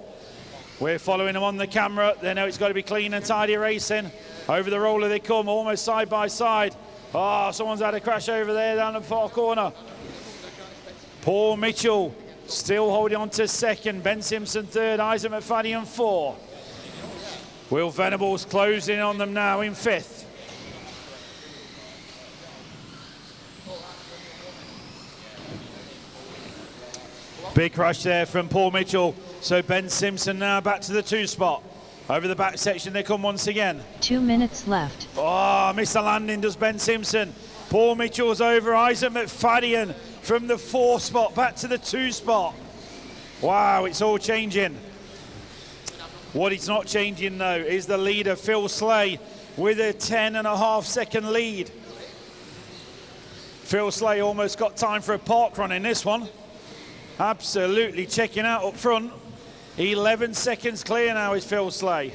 We're following them on the camera. They know it's got to be clean and tidy racing. Over the roller they come, almost side by side. Oh, someone's had a crash over there down the far corner. Paul Mitchell still holding on to 2nd, Ben Simpson 3rd, Isaac McFadden 4. Will Venables closing on them now in 5th. Big crash there from Paul Mitchell. So Ben Simpson now back to the 2 spot. Over the back section they come once again. 2 minutes left. Oh, missed the landing does Ben Simpson. Paul Mitchell's over, Isaac McFadden from the 4 spot back to the 2 spot. Wow, it's all changing. What it's not changing though is the leader, Phil Slay, with a 10.5 second lead. Phil Slay almost got time for a park run in this one. Absolutely checking out up front. 11 seconds clear now is Phil Slay.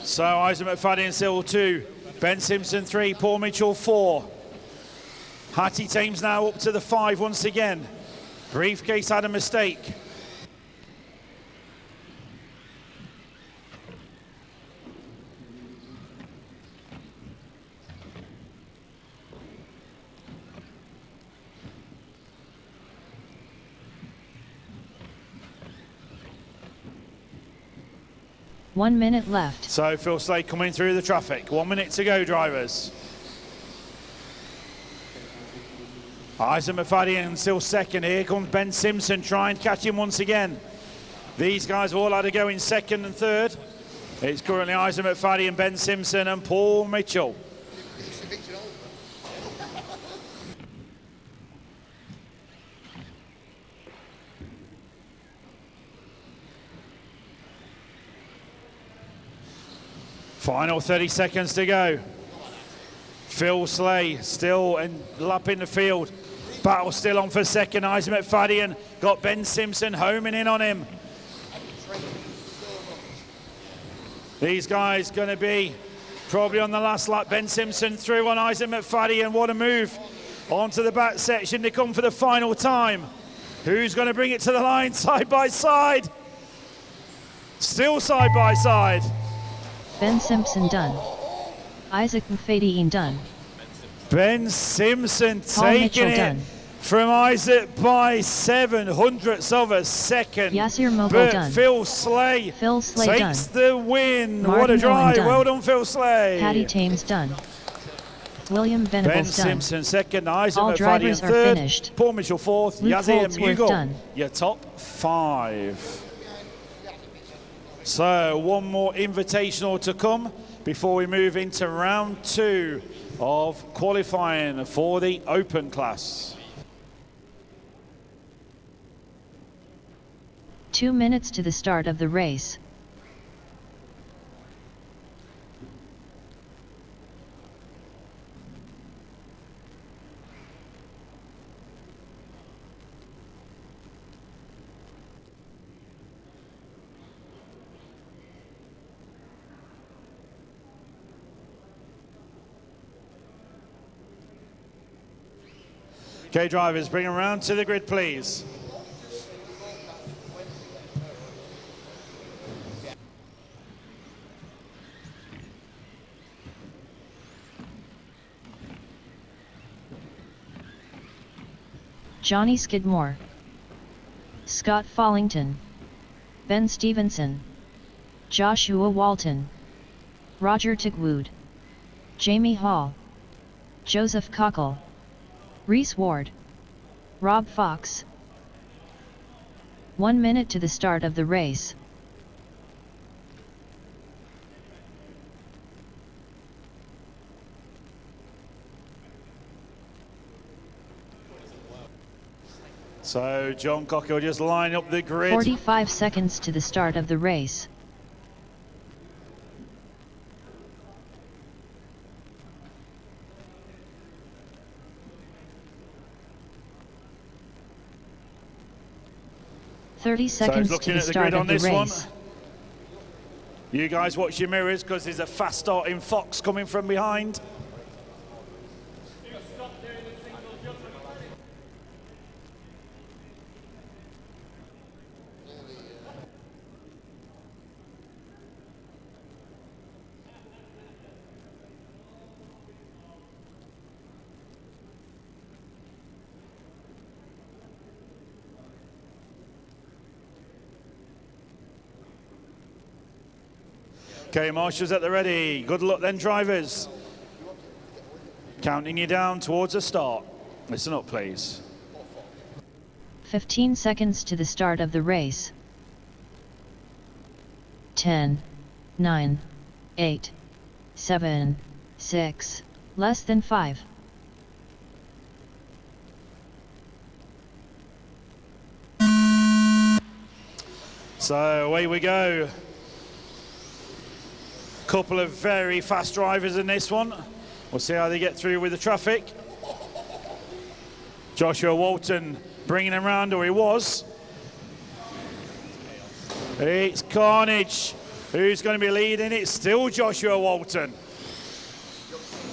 So Isaac McFadden still 2, Ben Simpson 3, Paul Mitchell 4. Hattie Thames now up to the 5 once again. Briefcase had a mistake. One minute left. So Phil Slay coming through the traffic. 1 minute to go, drivers. Isaac McFadden still 2nd. Here comes Ben Simpson trying to catch him once again. These guys all had to go in 2nd and 3rd. It's currently Isaac McFadden, Ben Simpson and Paul Mitchell. Final 30 seconds to go. Phil Slay still lapping the field. Battle still on for 2nd. Isaac McFadden got Ben Simpson homing in on him. These guys going to be probably on the last lap. Ben Simpson through on Isaac McFadden. What a move. Onto the back section to come for the final time. Who's going to bring it to the line side by side? Still side by side. Ben Simpson done. Isaac McFadden done. Ben Simpson Paul taking Mitchell it done. from Isaac by 7/100ths of a second. Yasir Mogul but done. Phil Slay takes the win. Martin what a drive. Owen done. Well done, Phil Slay. Hattie Thames done. William Ben Venables done. Simpson 2nd, Isaac All McFadden drivers are 3rd, finished. Paul Mitchell 4th, Luke Yazzie Holdsworth Mughal, done. your top 5. So one more invitational to come before we move into round 2 of qualifying for the open class. 2 minutes to the start of the race. Okay, drivers, bring them round to the grid, please. Johnny Skidmore, Scott Follington, Ben Stevenson, Joshua Walton, Roger Tigwood, Jamie Hall, Joseph Cockle, Reese Ward, Rob Fox. 1 minute to the start of the race. So John Cocker will just line up the grid. 45 seconds to the start of the race. So seconds he's looking to the at the start grid on of the this race. one. You guys watch your mirrors because there's a fast starting Fox coming from behind. Okay, marshals at the ready. Good luck then, drivers. Counting you down towards the start. Listen up, please. 15 seconds to the start of the race. 10, 9, 8, 7, 6, less than 5. So away we go. Couple of very fast drivers in this one. We'll see how they get through with the traffic. Joshua Walton bringing him round, or he was. It's carnage. Who's going to be leading? It's still Joshua Walton.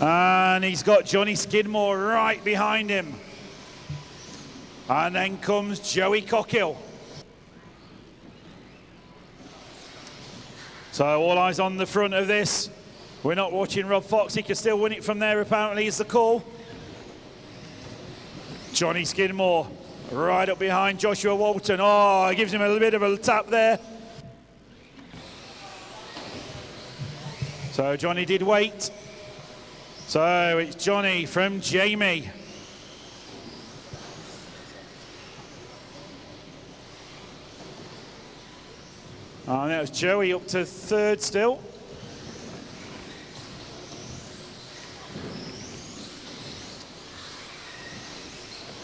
And he's got Johnny Skidmore right behind him. And then comes Joey Cockhill. So all eyes on the front of this. We're not watching Rob Fox. He can still win it from there, apparently, is the call. Johnny Skidmore right up behind Joshua Walton. Oh, gives him a little bit of a tap there. So Johnny did wait. So it's Johnny from Jamie. And that was Joey up to third still.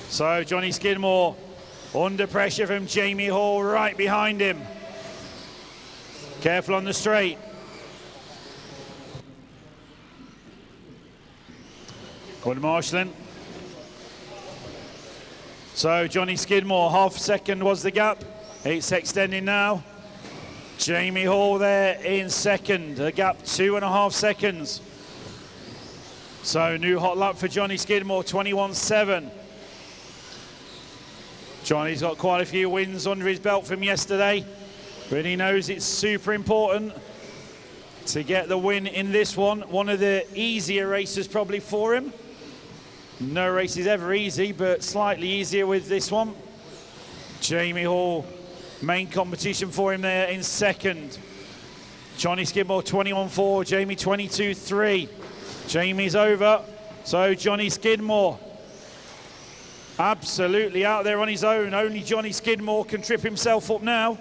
So Johnny Skidmore under pressure from Jamie Hall right behind him. Careful on the straight. Good marshalling. So Johnny Skidmore, half second was the gap. It's extending now. Jamie Hall there in second, a gap 2.5 seconds. So new hot lap for Johnny Skidmore, 21.7. Johnny's got quite a few wins under his belt from yesterday, but he knows it's super important to get the win in this one. One of the easier races probably for him. No race is ever easy, but slightly easier with this one. Jamie Hall, main competition for him there in second. Johnny Skidmore 21.4, Jamie 22.3. Jamie's over, so Johnny Skidmore absolutely out there on his own. Only Johnny Skidmore can trip himself up now.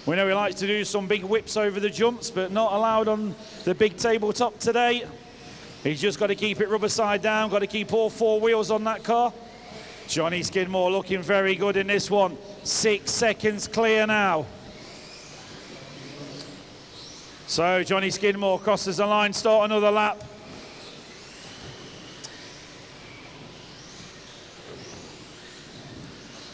We know he likes to do some big whips over the jumps, but not allowed on the big tabletop today. He's just got to keep it rubber side down, got to keep all four wheels on that car. Johnny Skidmore looking very good in this one. 6 seconds clear now. So Johnny Skidmore crosses the line, start another lap.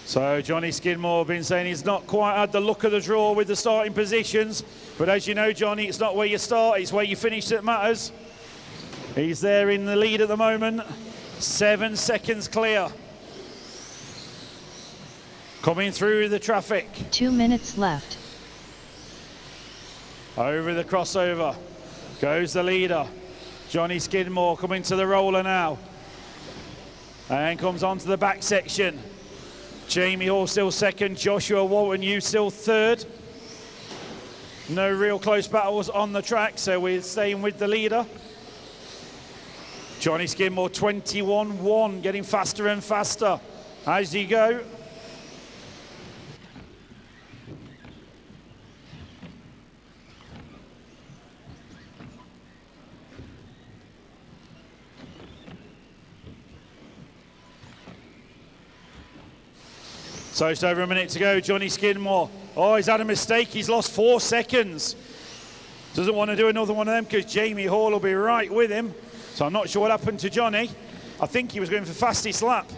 So Johnny Skidmore been saying he's not quite had the luck of the draw with the starting positions, but as you know, Johnny, it's not where you start, it's where you finish that matters. He's there in the lead at the moment. 7 seconds clear. Coming through the traffic. 2 minutes left. Over the crossover goes the leader. Johnny Skidmore coming to the roller now. And comes onto the back section. Jamie Hall still second, Joshua Walton, you still third. No real close battles on the track, so we're staying with the leader. Johnny Skidmore 21-1, getting faster and faster as you go. So just over a minute to go, Johnny Skidmore. Oh, he's had a mistake, he's lost 4 seconds. Doesn't want to do another one of them because Jamie Hall will be right with him. So I'm not sure what happened to Johnny. I think he was going for fastest lap.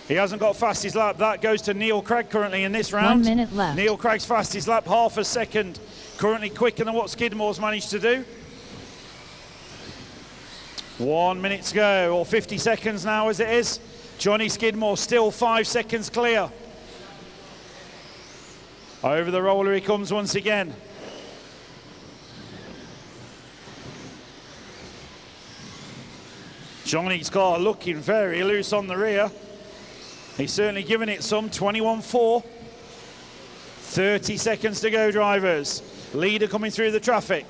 He hasn't got fastest lap. That goes to Neil Craig currently in this round. 1 minute left. Neil Craig's fastest lap, half a second. Currently quicker than what Skidmore's managed to do. 1 minute to go, or 50 seconds now as it is. Johnny Skidmore still 5 seconds clear. Over the roller he comes once again. Johnny's car looking very loose on the rear. He's certainly given it some, 21-4. 30 seconds to go, drivers. Leader coming through the traffic.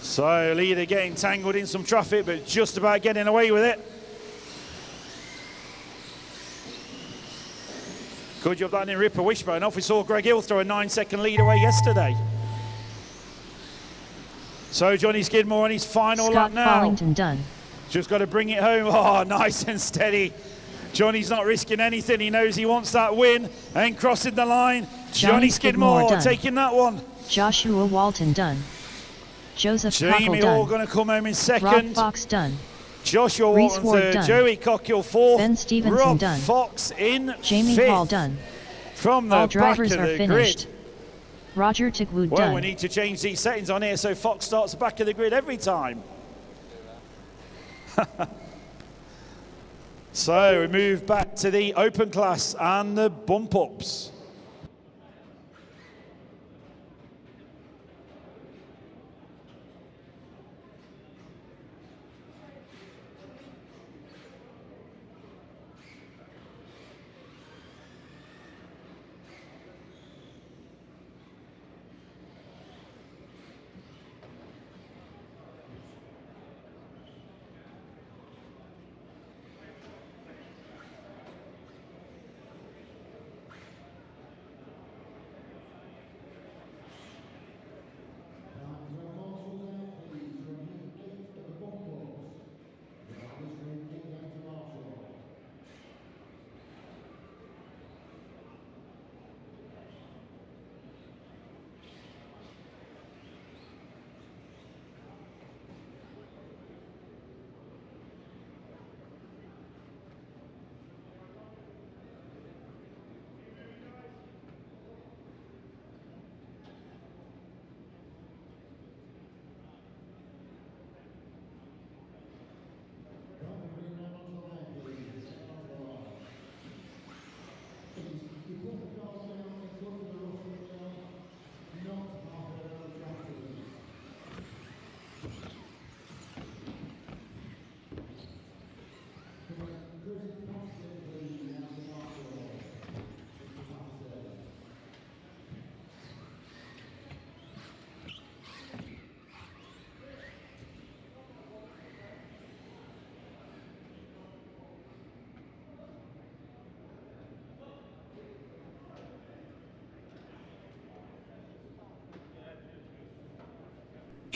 So leader getting tangled in some traffic, but just about getting away with it. Good job that didn't rip a wishbone off. We saw Greg Hill throw a 9-second lead away yesterday. So Johnny Skidmore on his final lap now. Follington done. Just got to bring it home. Oh, nice and steady. Johnny's not risking anything. He knows he wants that win. And crossing the line, Johnny Skidmore taking that one. Joshua Walton done. Joseph Jamie Cockle Hall done. going to come home in Rob second. Fox done. Joshua Reese Walton Ward third. done. Joey Cockle fourth. Ben Stevenson Rob done. Fox in Jamie fifth. Hall done. From the All back drivers of are the finished. grid. Roger Tigwood Well, done. we need to change these settings on here so Fox starts the back of the grid every time. So we move back to the open class and the bump ups.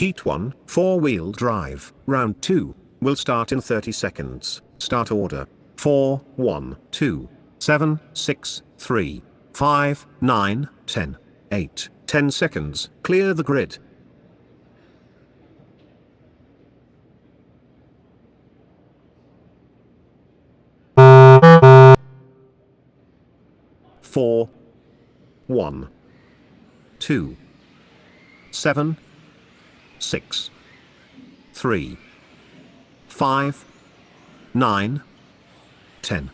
Heat 1, 4-wheel drive, round 2, will start in 30 seconds. Start order: 4, 1, 2, 7, 6, 3, 5, 9, 10, 8, 10 seconds. Clear the grid. Four, 1, 2, 7, 6, 3, 5, 9, 10,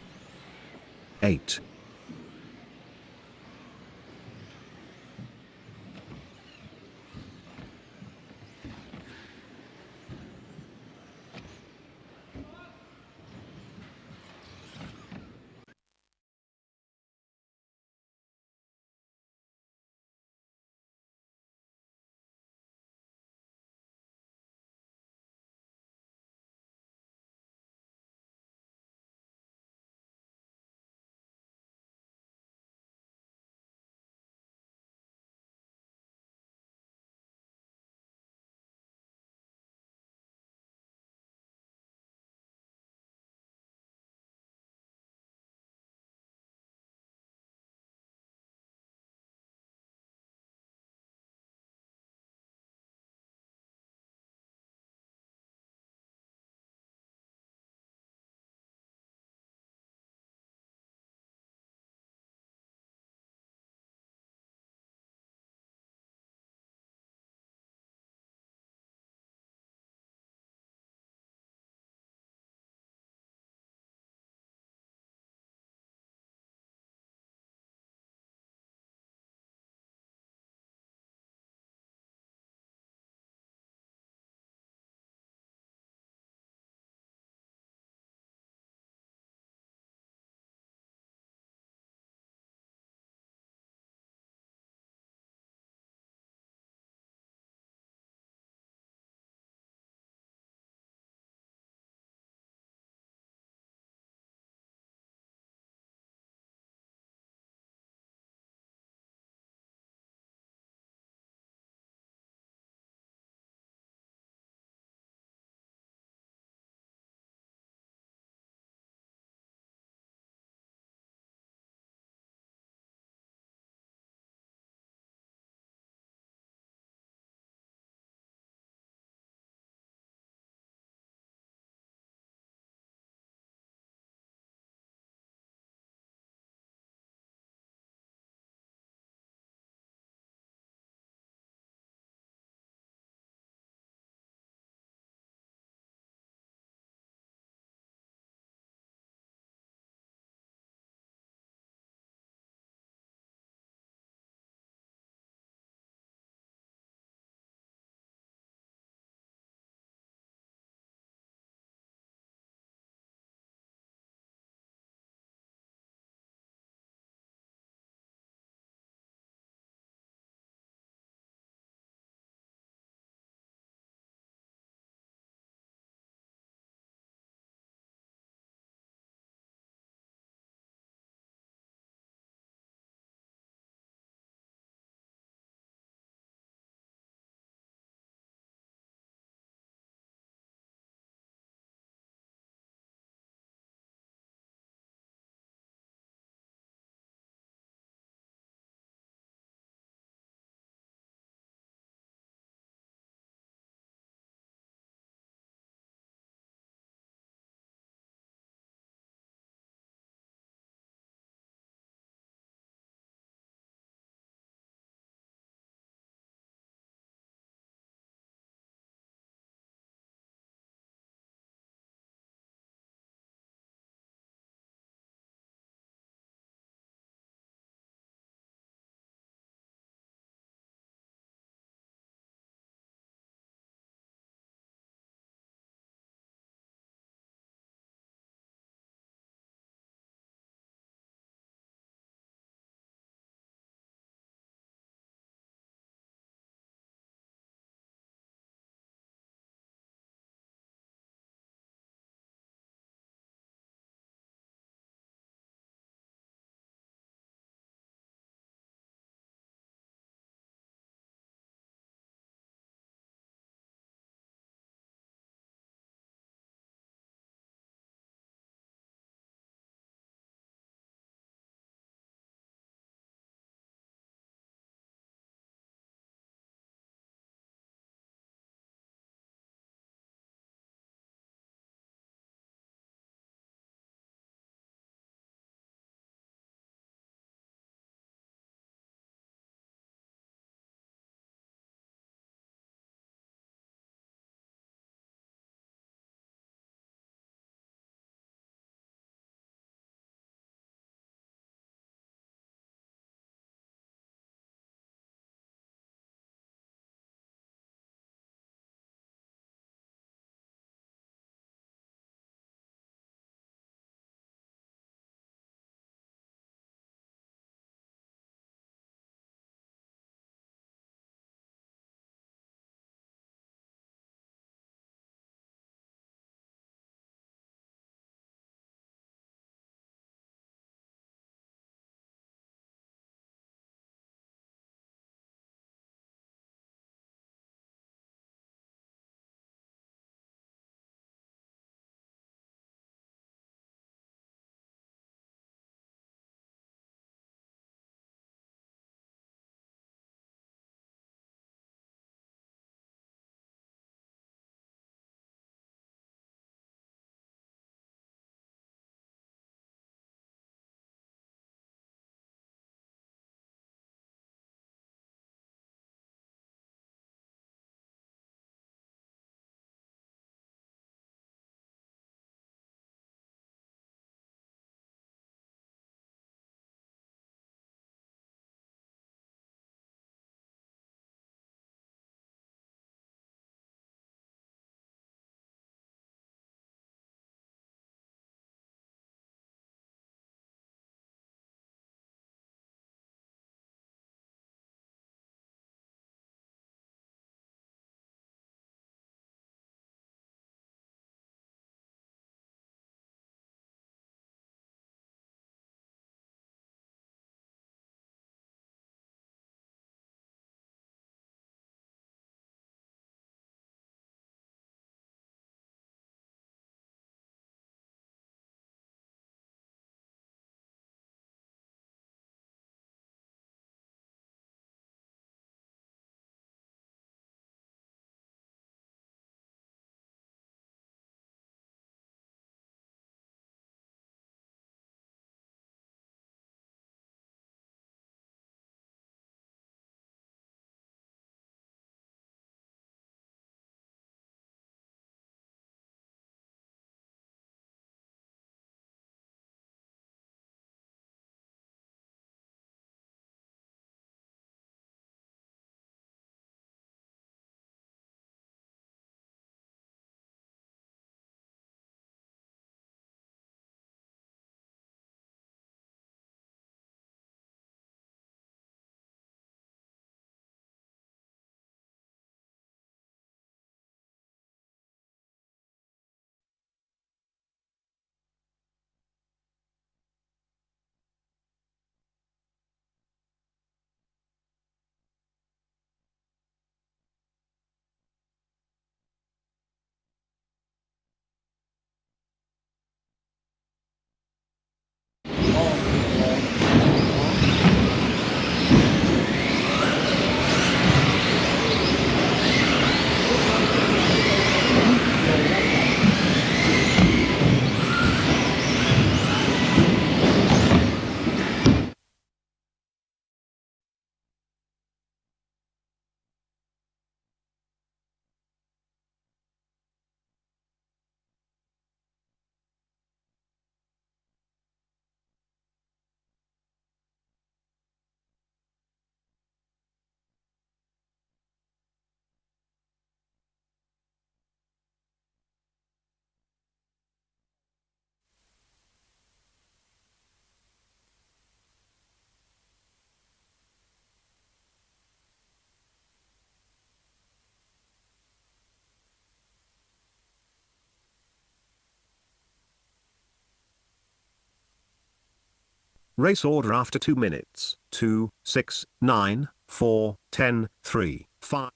8. Race order after 2 minutes. 2, 6, 9, 4, 10, 3, 5.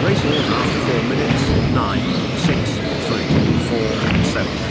Race order after 4 minutes. 9, 6, 3, 4, 7.